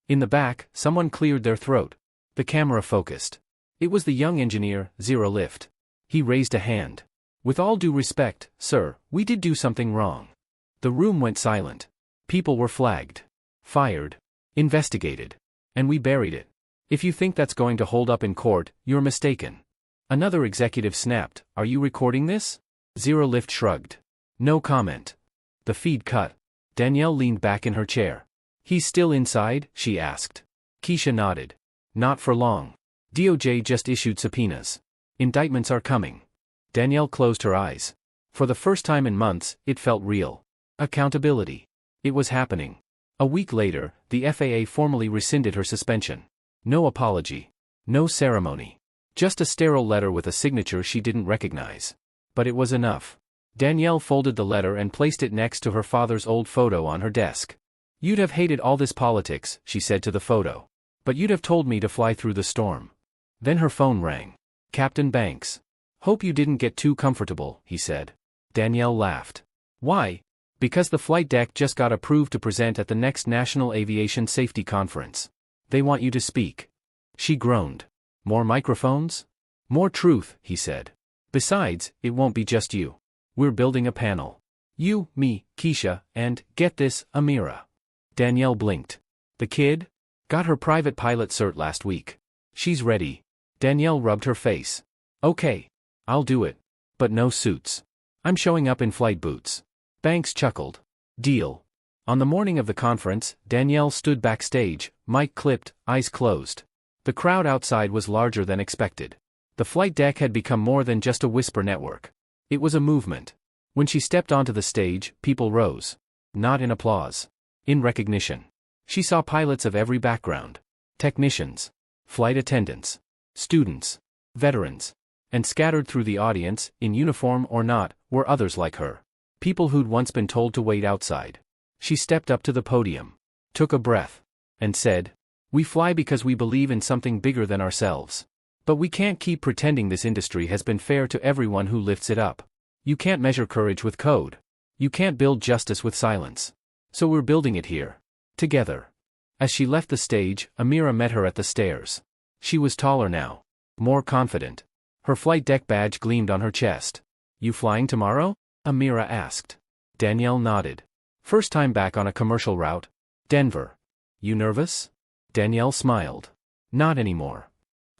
In the back, someone cleared their throat. The camera focused. It was the young engineer, Zero Lift. He raised a hand. "With all due respect, sir, we did do something wrong." The room went silent. People were flagged, fired, investigated. And we buried it. If you think that's going to hold up in court, you're mistaken. Another executive snapped, "Are you recording this?" Zero Lift shrugged. No comment. The feed cut. Danielle leaned back in her chair. "He's still inside?" she asked. Keisha nodded. "Not for long. DOJ just issued subpoenas. Indictments are coming." Danielle closed her eyes. For the first time in months, it felt real. Accountability. It was happening. A week later, the FAA formally rescinded her suspension. No apology. No ceremony. Just a sterile letter with a signature she didn't recognize. But it was enough. Danielle folded the letter and placed it next to her father's old photo on her desk. "You'd have hated all this politics," she said to the photo. "But you'd have told me to fly through the storm." Then her phone rang. "Captain Banks. Hope you didn't get too comfortable," he said. Danielle laughed. "Why?" "Because the flight deck just got approved to present at the next National Aviation Safety Conference. They want you to speak." She groaned. "More microphones?" "More truth," he said. "Besides, it won't be just you. We're building a panel. You, me, Keisha, and, get this, Amira." Danielle blinked. "The kid? Got her private pilot cert last week. She's ready." Danielle rubbed her face. "Okay. I'll do it. But no suits. I'm showing up in flight boots." Banks chuckled. "Deal." On the morning of the conference, Danielle stood backstage, mic clipped, eyes closed. The crowd outside was larger than expected. The flight deck had become more than just a whisper network. It was a movement. When she stepped onto the stage, people rose. Not in applause. In recognition. She saw pilots of every background. Technicians. Flight attendants. Students. Veterans. And scattered through the audience, in uniform or not, were others like her. People who'd once been told to wait outside. She stepped up to the podium. Took a breath. And said, "We fly because we believe in something bigger than ourselves. But we can't keep pretending this industry has been fair to everyone who lifts it up. You can't measure courage with code. You can't build justice with silence. So we're building it here. Together." As she left the stage, Amira met her at the stairs. She was taller now. More confident. Her flight deck badge gleamed on her chest. "You flying tomorrow?" Amira asked. Danielle nodded. "First time back on a commercial route?" "Denver." "You nervous?" Danielle smiled. "Not anymore."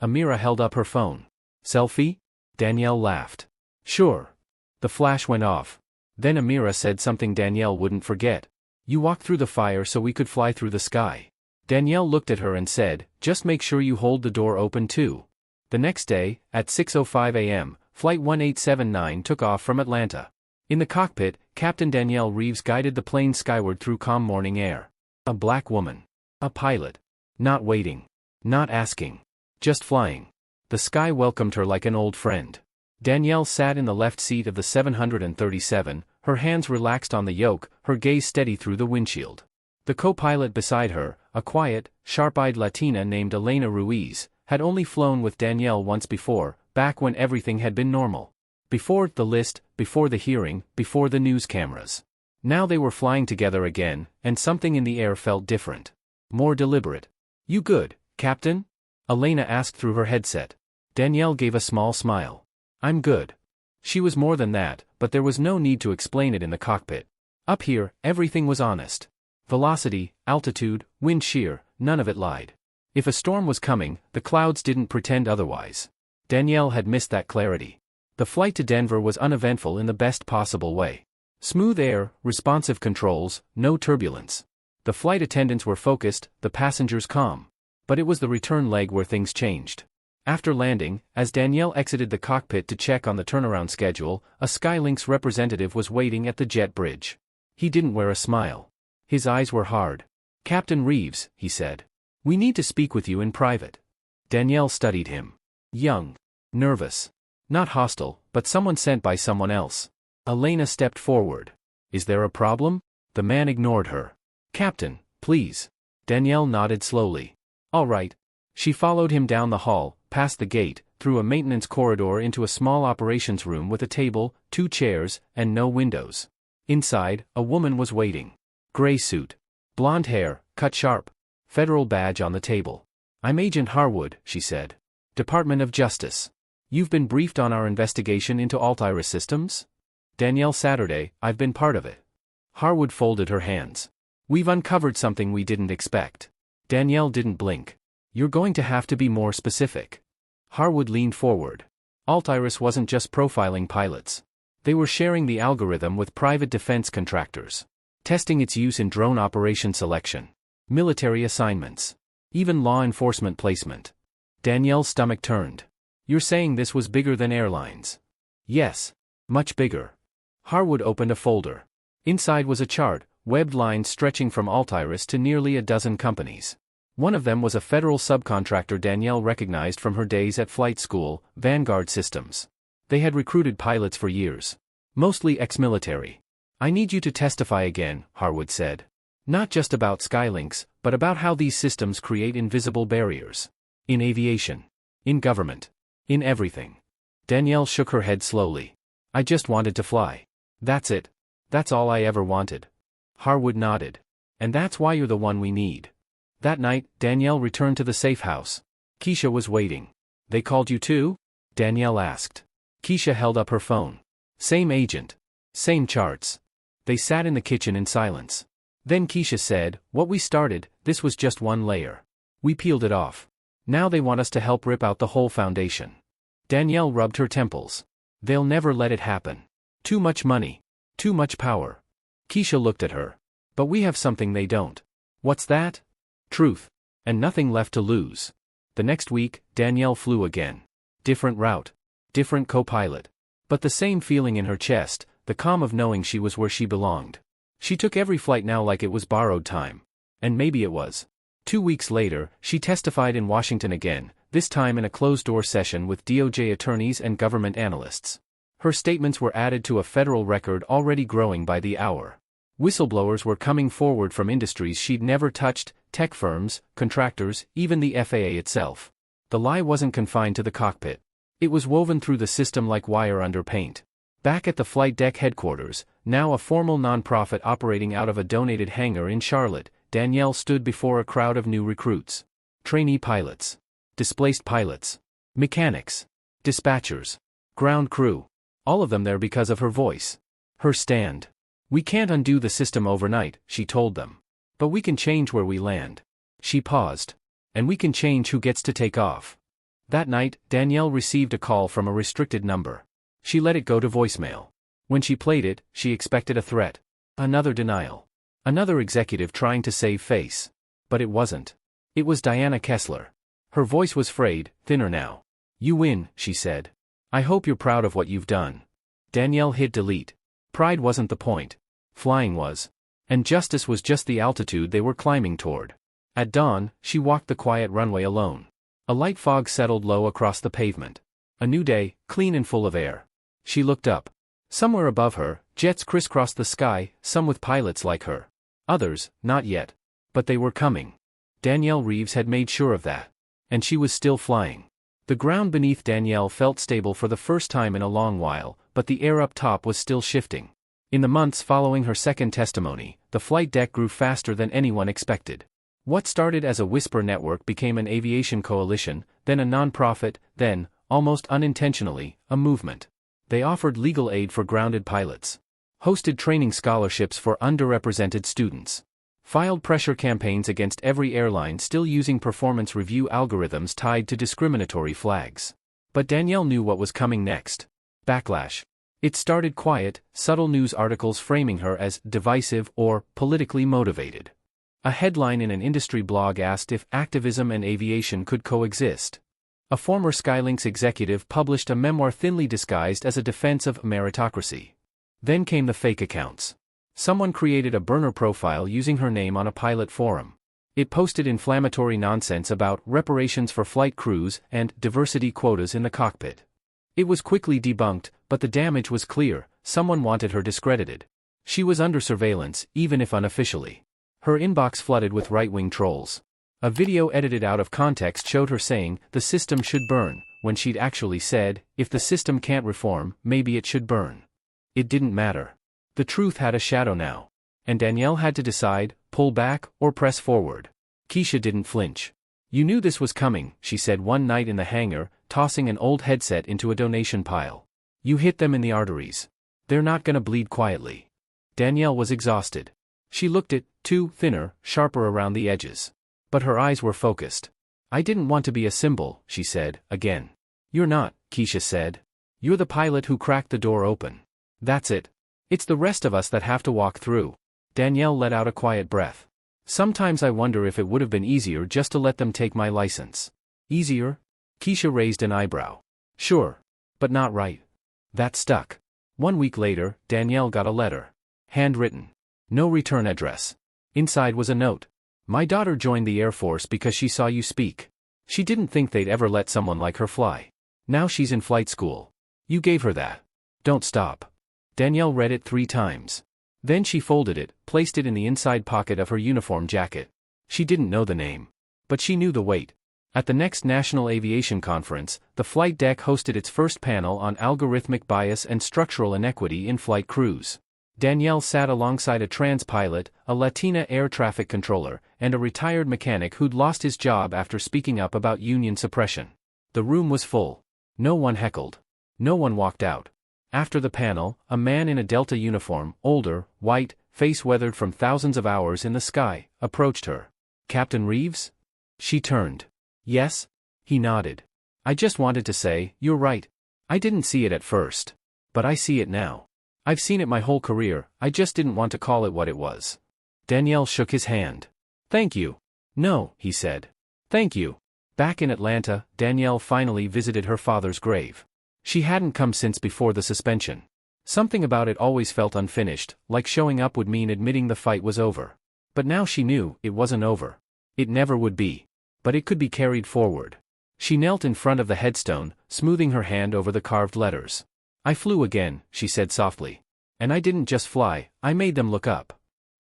Amira held up her phone. "Selfie?" Danielle laughed. "Sure." The flash went off. Then Amira said something Danielle wouldn't forget. "You walked through the fire so we could fly through the sky." Danielle looked at her and said, "Just make sure you hold the door open too." The next day, at 6:05 a.m., Flight 1879 took off from Atlanta. In the cockpit, Captain Danielle Reeves guided the plane skyward through calm morning air. A black woman. A pilot. Not waiting. Not asking. Just flying. The sky welcomed her like an old friend. Danielle sat in the left seat of the 737, her hands relaxed on the yoke, her gaze steady through the windshield. The co-pilot beside her, a quiet, sharp-eyed Latina named Elena Ruiz, had only flown with Danielle once before, back when everything had been normal. Before the list, before the hearing, before the news cameras. Now they were flying together again, and something in the air felt different. More deliberate. "You good, Captain?" Elena asked through her headset. Danielle gave a small smile. "I'm good." She was more than that, but there was no need to explain it in the cockpit. Up here, everything was honest. Velocity, altitude, wind shear, none of it lied. If a storm was coming, the clouds didn't pretend otherwise. Danielle had missed that clarity. The flight to Denver was uneventful in the best possible way. Smooth air, responsive controls, no turbulence. The flight attendants were focused, the passengers calm. But it was the return leg where things changed. After landing, as Danielle exited the cockpit to check on the turnaround schedule, a Skylinks representative was waiting at the jet bridge. He didn't wear a smile. His eyes were hard. "Captain Reeves," he said. "We need to speak with you in private." Danielle studied him. Young. Nervous. Not hostile, but someone sent by someone else. Elena stepped forward. "Is there a problem?" The man ignored her. "Captain, please." Danielle nodded slowly. "All right." She followed him down the hall, past the gate, through a maintenance corridor into a small operations room with a table, 2 chairs, and no windows. Inside, a woman was waiting. Gray suit. Blonde hair, cut sharp. Federal badge on the table. "I'm Agent Harwood," she said. "Department of Justice. You've been briefed on our investigation into Altiris Systems?" "Danielle Saturday, I've been part of it." Harwood folded her hands. "We've uncovered something we didn't expect." Danielle didn't blink. "You're going to have to be more specific." Harwood leaned forward. Altiris wasn't just profiling pilots. They were sharing the algorithm with private defense contractors. Testing its use in drone operation selection. Military assignments. Even law enforcement placement. Danielle's stomach turned. "You're saying this was bigger than Airlines?" "Yes. Much bigger." Harwood opened a folder. Inside was a chart, webbed lines stretching from Altiris to nearly a dozen companies. One of them was a federal subcontractor Danielle recognized from her days at flight school, Vanguard Systems. They had recruited pilots for years. Mostly ex-military. "I need you to testify again," Harwood said. "Not just about Skylinks, but about how these systems create invisible barriers. In aviation. In government. In everything." Danielle shook her head slowly. "I just wanted to fly. That's it. That's all I ever wanted." Harwood nodded. "And that's why you're the one we need." That night, Danielle returned to the safe house. Keisha was waiting. "They called you too?" Danielle asked. Keisha held up her phone. "Same agent. Same charts." They sat in the kitchen in silence. Then Keisha said, "What we started, this was just one layer. We peeled it off. Now they want us to help rip out the whole foundation." Danielle rubbed her temples. "They'll never let it happen. Too much money. Too much power." Keisha looked at her. "But we have something they don't." "What's that?" "Truth. And nothing left to lose." The next week, Danielle flew again. Different route. Different co-pilot. But the same feeling in her chest, the calm of knowing she was where she belonged. She took every flight now like it was borrowed time. And maybe it was. 2 weeks later, she testified in Washington again, this time in a closed-door session with DOJ attorneys and government analysts. Her statements were added to a federal record already growing by the hour. Whistleblowers were coming forward from industries she'd never touched, tech firms, contractors, even the FAA itself. The lie wasn't confined to the cockpit. It was woven through the system like wire under paint. Back at the flight deck headquarters, now a formal nonprofit operating out of a donated hangar in Charlotte, Danielle stood before a crowd of new recruits. Trainee pilots. Displaced pilots. Mechanics. Dispatchers. Ground crew. All of them there because of her voice. Her stand. "We can't undo the system overnight," she told them. "But we can change where we land." She paused. "And we can change who gets to take off." That night, Danielle received a call from a restricted number. She let it go to voicemail. When she played it, she expected a threat. Another denial. Another executive trying to save face. But it wasn't. It was Diana Kessler. Her voice was frayed, thinner now. "You win," she said. "I hope you're proud of what you've done." Danielle hit delete. Pride wasn't the point. Flying was. And justice was just the altitude they were climbing toward. At dawn, she walked the quiet runway alone. A light fog settled low across the pavement. A new day, clean and full of air. She looked up. Somewhere above her, jets crisscrossed the sky, some with pilots like her. Others, not yet. But they were coming. Danielle Reeves had made sure of that. And she was still flying. The ground beneath Danielle felt stable for the first time in a long while, but the air up top was still shifting. In the months following her second testimony, the flight deck grew faster than anyone expected. What started as a whisper network became an aviation coalition, then a nonprofit, then, almost unintentionally, a movement. They offered legal aid for grounded pilots. Hosted training scholarships for underrepresented students. Filed pressure campaigns against every airline still using performance review algorithms tied to discriminatory flags. But Danielle knew what was coming next. Backlash. It started quiet, subtle news articles framing her as divisive or politically motivated. A headline in an industry blog asked if activism and aviation could coexist. A former Skylinks executive published a memoir thinly disguised as a defense of meritocracy. Then came the fake accounts. Someone created a burner profile using her name on a pilot forum. It posted inflammatory nonsense about reparations for flight crews and diversity quotas in the cockpit. It was quickly debunked, but the damage was clear: someone wanted her discredited. She was under surveillance, even if unofficially. Her inbox flooded with right-wing trolls. A video edited out of context showed her saying, "The system should burn," when she'd actually said, "If the system can't reform, maybe it should burn." It didn't matter. The truth had a shadow now. And Danielle had to decide, pull back or press forward. Keisha didn't flinch. "You knew this was coming," she said one night in the hangar, tossing an old headset into a donation pile. "You hit them in the arteries. They're not gonna bleed quietly." Danielle was exhausted. She looked thinner, sharper around the edges. But her eyes were focused. "I didn't want to be a symbol," she said, again. "You're not," Keisha said. "You're the pilot who cracked the door open. That's it. It's the rest of us that have to walk through." Danielle let out a quiet breath. "Sometimes I wonder if it would have been easier just to let them take my license." "Easier?" Keisha raised an eyebrow. "Sure. But not right." That stuck. 1 week later, Danielle got a letter. Handwritten. No return address. Inside was a note. "My daughter joined the Air Force because she saw you speak. She didn't think they'd ever let someone like her fly. Now she's in flight school. You gave her that. Don't stop." Danielle read it 3 times. Then she folded it, placed it in the inside pocket of her uniform jacket. She didn't know the name. But she knew the weight. At the next National Aviation Conference, the flight deck hosted its first panel on algorithmic bias and structural inequity in flight crews. Danielle sat alongside a trans pilot, a Latina air traffic controller, and a retired mechanic who'd lost his job after speaking up about union suppression. The room was full. No one heckled. No one walked out. After the panel, a man in a Delta uniform, older, white, face weathered from thousands of hours in the sky, approached her. "Captain Reeves?" She turned. "Yes?" He nodded. "I just wanted to say, you're right. I didn't see it at first. But I see it now. I've seen it my whole career, I just didn't want to call it what it was." Danielle shook his hand. "Thank you." "No," he said. "Thank you." Back in Atlanta, Danielle finally visited her father's grave. She hadn't come since before the suspension. Something about it always felt unfinished, like showing up would mean admitting the fight was over. But now she knew it wasn't over. It never would be. But it could be carried forward. She knelt in front of the headstone, smoothing her hand over the carved letters. "I flew again," she said softly. "And I didn't just fly, I made them look up."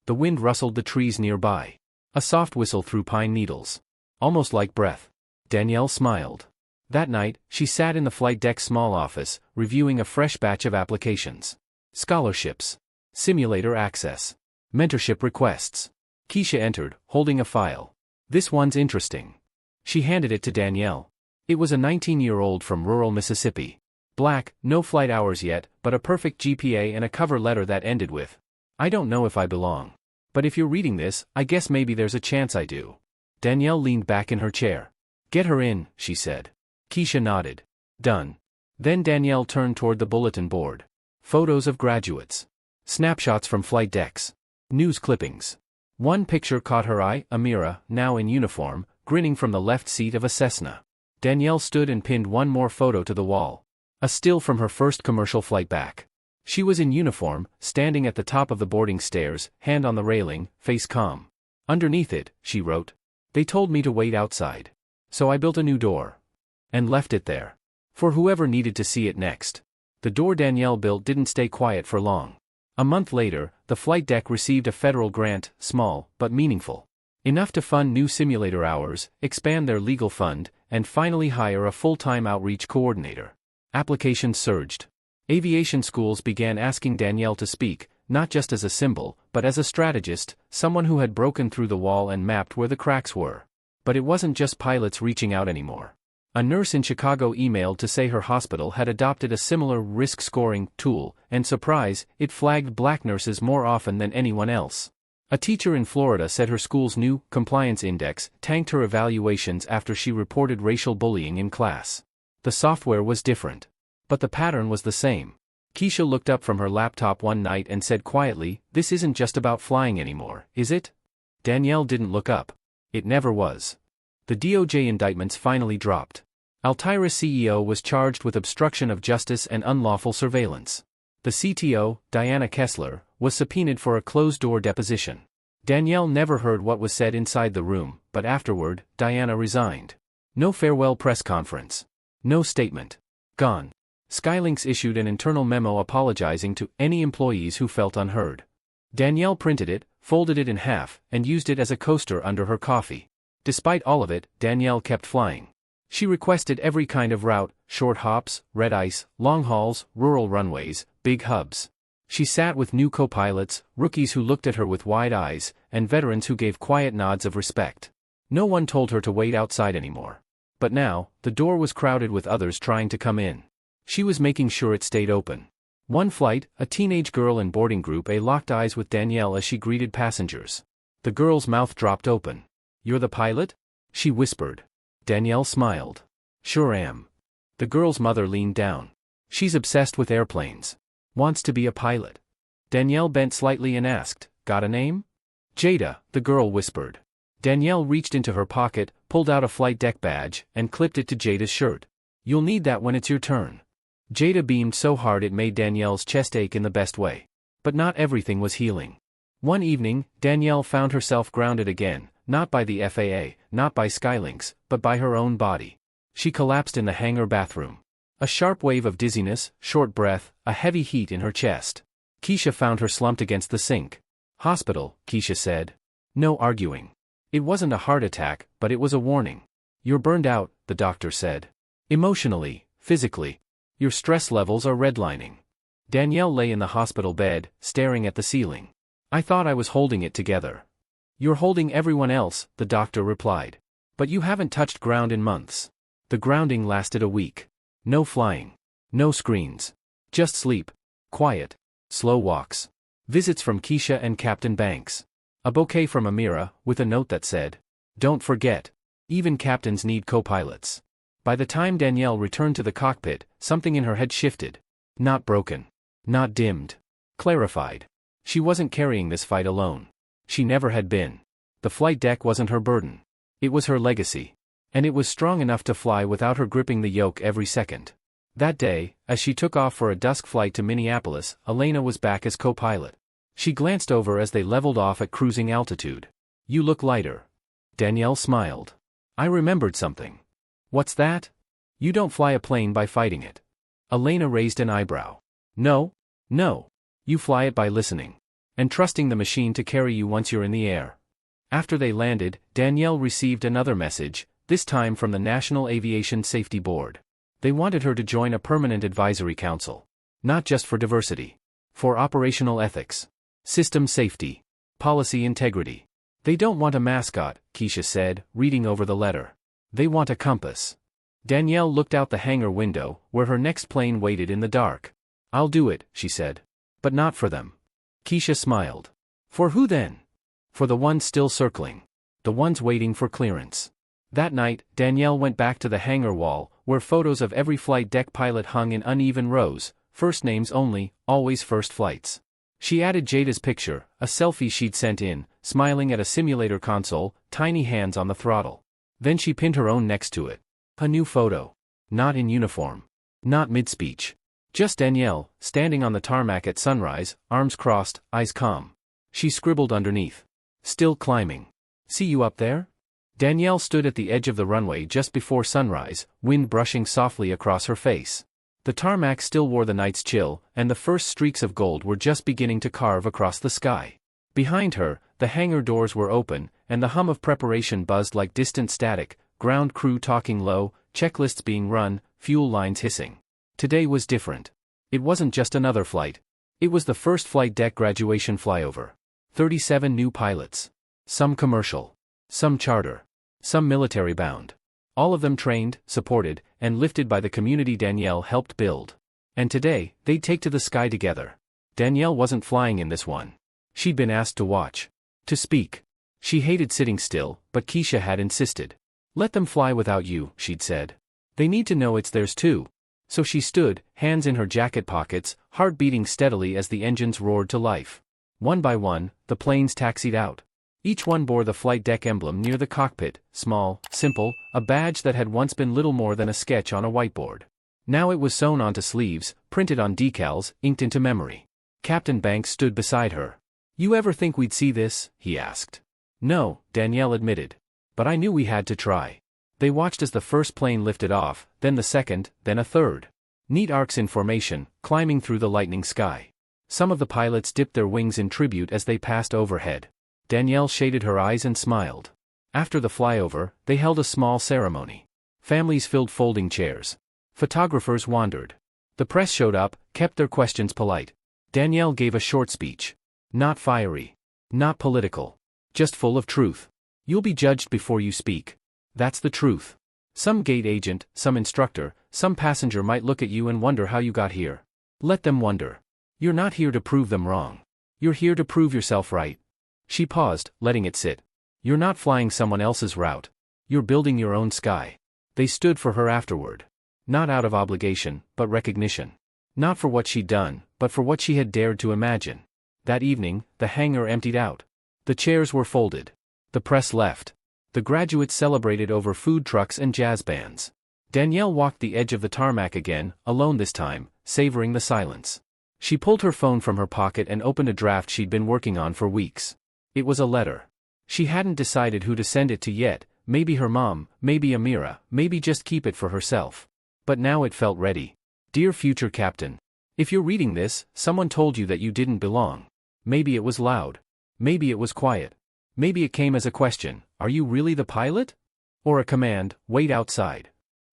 The wind rustled the trees nearby. A soft whistle through pine needles. Almost like breath. Danielle smiled. That night, she sat in the flight deck's small office, reviewing a fresh batch of applications. Scholarships. Simulator access. Mentorship requests. Keisha entered, holding a file. "This one's interesting." She handed it to Danielle. It was a 19-year-old from rural Mississippi. Black, no flight hours yet, but a perfect GPA and a cover letter that ended with, "I don't know if I belong. But if you're reading this, I guess maybe there's a chance I do." Danielle leaned back in her chair. "Get her in," she said. Keisha nodded. "Done." Then Danielle turned toward the bulletin board. Photos of graduates. Snapshots from flight decks. News clippings. One picture caught her eye: Amira, now in uniform, grinning from the left seat of a Cessna. Danielle stood and pinned one more photo to the wall. A still from her first commercial flight back. She was in uniform, standing at the top of the boarding stairs, hand on the railing, face calm. Underneath it, she wrote, "They told me to wait outside. So I built a new door. And left it there. For whoever needed to see it next." The door Danielle built didn't stay quiet for long. A month later, the flight deck received a federal grant, small, but meaningful. Enough to fund new simulator hours, expand their legal fund, and finally hire a full-time outreach coordinator. Applications surged. Aviation schools began asking Danielle to speak, not just as a symbol, but as a strategist, someone who had broken through the wall and mapped where the cracks were. But it wasn't just pilots reaching out anymore. A nurse in Chicago emailed to say her hospital had adopted a similar risk-scoring tool, and surprise, it flagged black nurses more often than anyone else. A teacher in Florida said her school's new compliance index tanked her evaluations after she reported racial bullying in class. The software was different. But the pattern was the same. Keisha looked up from her laptop one night and said quietly, "This isn't just about flying anymore, is it?" Danielle didn't look up. It never was. The DOJ indictments finally dropped. Altaira CEO was charged with obstruction of justice and unlawful surveillance. The CTO, Diana Kessler, was subpoenaed for a closed-door deposition. Danielle never heard what was said inside the room, but afterward, Diana resigned. No farewell press conference. No statement. Gone. Skylinks issued an internal memo apologizing to any employees who felt unheard. Danielle printed it, folded it in half, and used it as a coaster under her coffee. Despite all of it, Danielle kept flying. She requested every kind of route: short hops, red ice, long hauls, rural runways, big hubs. She sat with new co-pilots, rookies who looked at her with wide eyes, and veterans who gave quiet nods of respect. No one told her to wait outside anymore. But now, the door was crowded with others trying to come in. She was making sure it stayed open. One flight, a teenage girl in boarding group A locked eyes with Danielle as she greeted passengers. The girl's mouth dropped open. "You're the pilot?" she whispered. Danielle smiled. "Sure am." The girl's mother leaned down. "She's obsessed with airplanes. Wants to be a pilot." Danielle bent slightly and asked, "Got a name?" "Jada," the girl whispered. Danielle reached into her pocket, pulled out a flight deck badge, and clipped it to Jada's shirt. "You'll need that when it's your turn." Jada beamed so hard it made Danielle's chest ache in the best way. But not everything was healing. One evening, Danielle found herself grounded again, not by the FAA, not by Skylinks, but by her own body. She collapsed in the hangar bathroom. A sharp wave of dizziness, short breath, a heavy heat in her chest. Keisha found her slumped against the sink. "Hospital," Keisha said. No arguing. It wasn't a heart attack, but it was a warning. "You're burned out," the doctor said. "Emotionally, physically. Your stress levels are redlining." Danielle lay in the hospital bed, staring at the ceiling. "I thought I was holding it together." "You're holding everyone else," the doctor replied. "But you haven't touched ground in months." The grounding lasted a week. No flying. No screens. Just sleep. Quiet. Slow walks. Visits from Keisha and Captain Banks. A bouquet from Amira, with a note that said, "Don't forget. Even captains need co-pilots." By the time Danielle returned to the cockpit, something in her head shifted. Not broken. Not dimmed. Clarified. She wasn't carrying this fight alone. She never had been. The flight deck wasn't her burden. It was her legacy. And it was strong enough to fly without her gripping the yoke every second. That day, as she took off for a dusk flight to Minneapolis, Elena was back as co-pilot. She glanced over as they leveled off at cruising altitude. "You look lighter." Danielle smiled. "I remembered something." "What's that?" "You don't fly a plane by fighting it." Elena raised an eyebrow. No. You fly it by listening. And trusting the machine to carry you once you're in the air." After they landed, Danielle received another message, this time from the National Aviation Safety Board. They wanted her to join a permanent advisory council. Not just for diversity. For operational ethics. System safety. Policy integrity. "They don't want a mascot," Keisha said, reading over the letter. "They want a compass." Danielle looked out the hangar window, where her next plane waited in the dark. "I'll do it," she said. "But not for them." Keisha smiled. "For who then?" "For the ones still circling. The ones waiting for clearance." That night, Danielle went back to the hangar wall, where photos of every flight deck pilot hung in uneven rows, first names only, always first flights. She added Jada's picture, a selfie she'd sent in, smiling at a simulator console, tiny hands on the throttle. Then she pinned her own next to it. A new photo. Not in uniform. Not mid-speech. Just Danielle, standing on the tarmac at sunrise, arms crossed, eyes calm. She scribbled underneath. "Still climbing. See you up there?" Danielle stood at the edge of the runway just before sunrise, wind brushing softly across her face. The tarmac still wore the night's chill, and the first streaks of gold were just beginning to carve across the sky. Behind her, the hangar doors were open, and the hum of preparation buzzed like distant static, ground crew talking low, checklists being run, fuel lines hissing. Today was different. It wasn't just another flight. It was the first flight deck graduation flyover. 37 new pilots. Some commercial. Some charter. Some military-bound. All of them trained, supported, and lifted by the community Danielle helped build. And today, they'd take to the sky together. Danielle wasn't flying in this one. She'd been asked to watch. To speak. She hated sitting still, but Keisha had insisted. "Let them fly without you," she'd said. "They need to know it's theirs too." So she stood, hands in her jacket pockets, heart beating steadily as the engines roared to life. One by one, the planes taxied out. Each one bore the flight deck emblem near the cockpit, small, simple, a badge that had once been little more than a sketch on a whiteboard. Now it was sewn onto sleeves, printed on decals, inked into memory. Captain Banks stood beside her. "You ever think we'd see this?" he asked. "No," Danielle admitted. "But I knew we had to try." They watched as the first plane lifted off, then the second, then a third. Neat arcs in formation, climbing through the lightning sky. Some of the pilots dipped their wings in tribute as they passed overhead. Danielle shaded her eyes and smiled. After the flyover, they held a small ceremony. Families filled folding chairs. Photographers wandered. The press showed up, kept their questions polite. Danielle gave a short speech. Not fiery. Not political. Just full of truth. "You'll be judged before you speak. That's the truth. Some gate agent, some instructor, some passenger might look at you and wonder how you got here. Let them wonder. You're not here to prove them wrong. You're here to prove yourself right." She paused, letting it sit. "You're not flying someone else's route. You're building your own sky." They stood for her afterward. Not out of obligation, but recognition. Not for what she'd done, but for what she had dared to imagine. That evening, the hangar emptied out. The chairs were folded. The press left. The graduates celebrated over food trucks and jazz bands. Danielle walked the edge of the tarmac again, alone this time, savoring the silence. She pulled her phone from her pocket and opened a draft she'd been working on for weeks. It was a letter. She hadn't decided who to send it to yet, maybe her mom, maybe Amira, maybe just keep it for herself. But now it felt ready. "Dear future captain. If you're reading this, someone told you that you didn't belong. Maybe it was loud. Maybe it was quiet. Maybe it came as a question, 'Are you really the pilot?' Or a command, 'Wait outside.'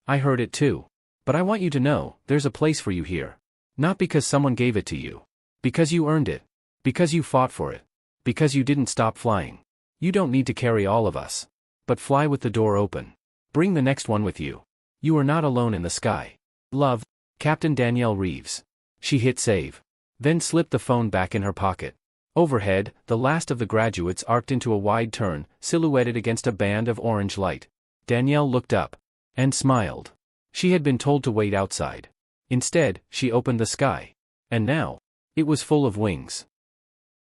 I heard it too. But I want you to know, there's a place for you here. Not because someone gave it to you. Because you earned it. Because you fought for it. Because you didn't stop flying. You don't need to carry all of us. But fly with the door open. Bring the next one with you. You are not alone in the sky. Love, Captain Danielle Reeves." She hit save. Then slipped the phone back in her pocket. Overhead, the last of the graduates arced into a wide turn, silhouetted against a band of orange light. Danielle looked up. And smiled. She had been told to wait outside. Instead, she opened the sky. And now, it was full of wings.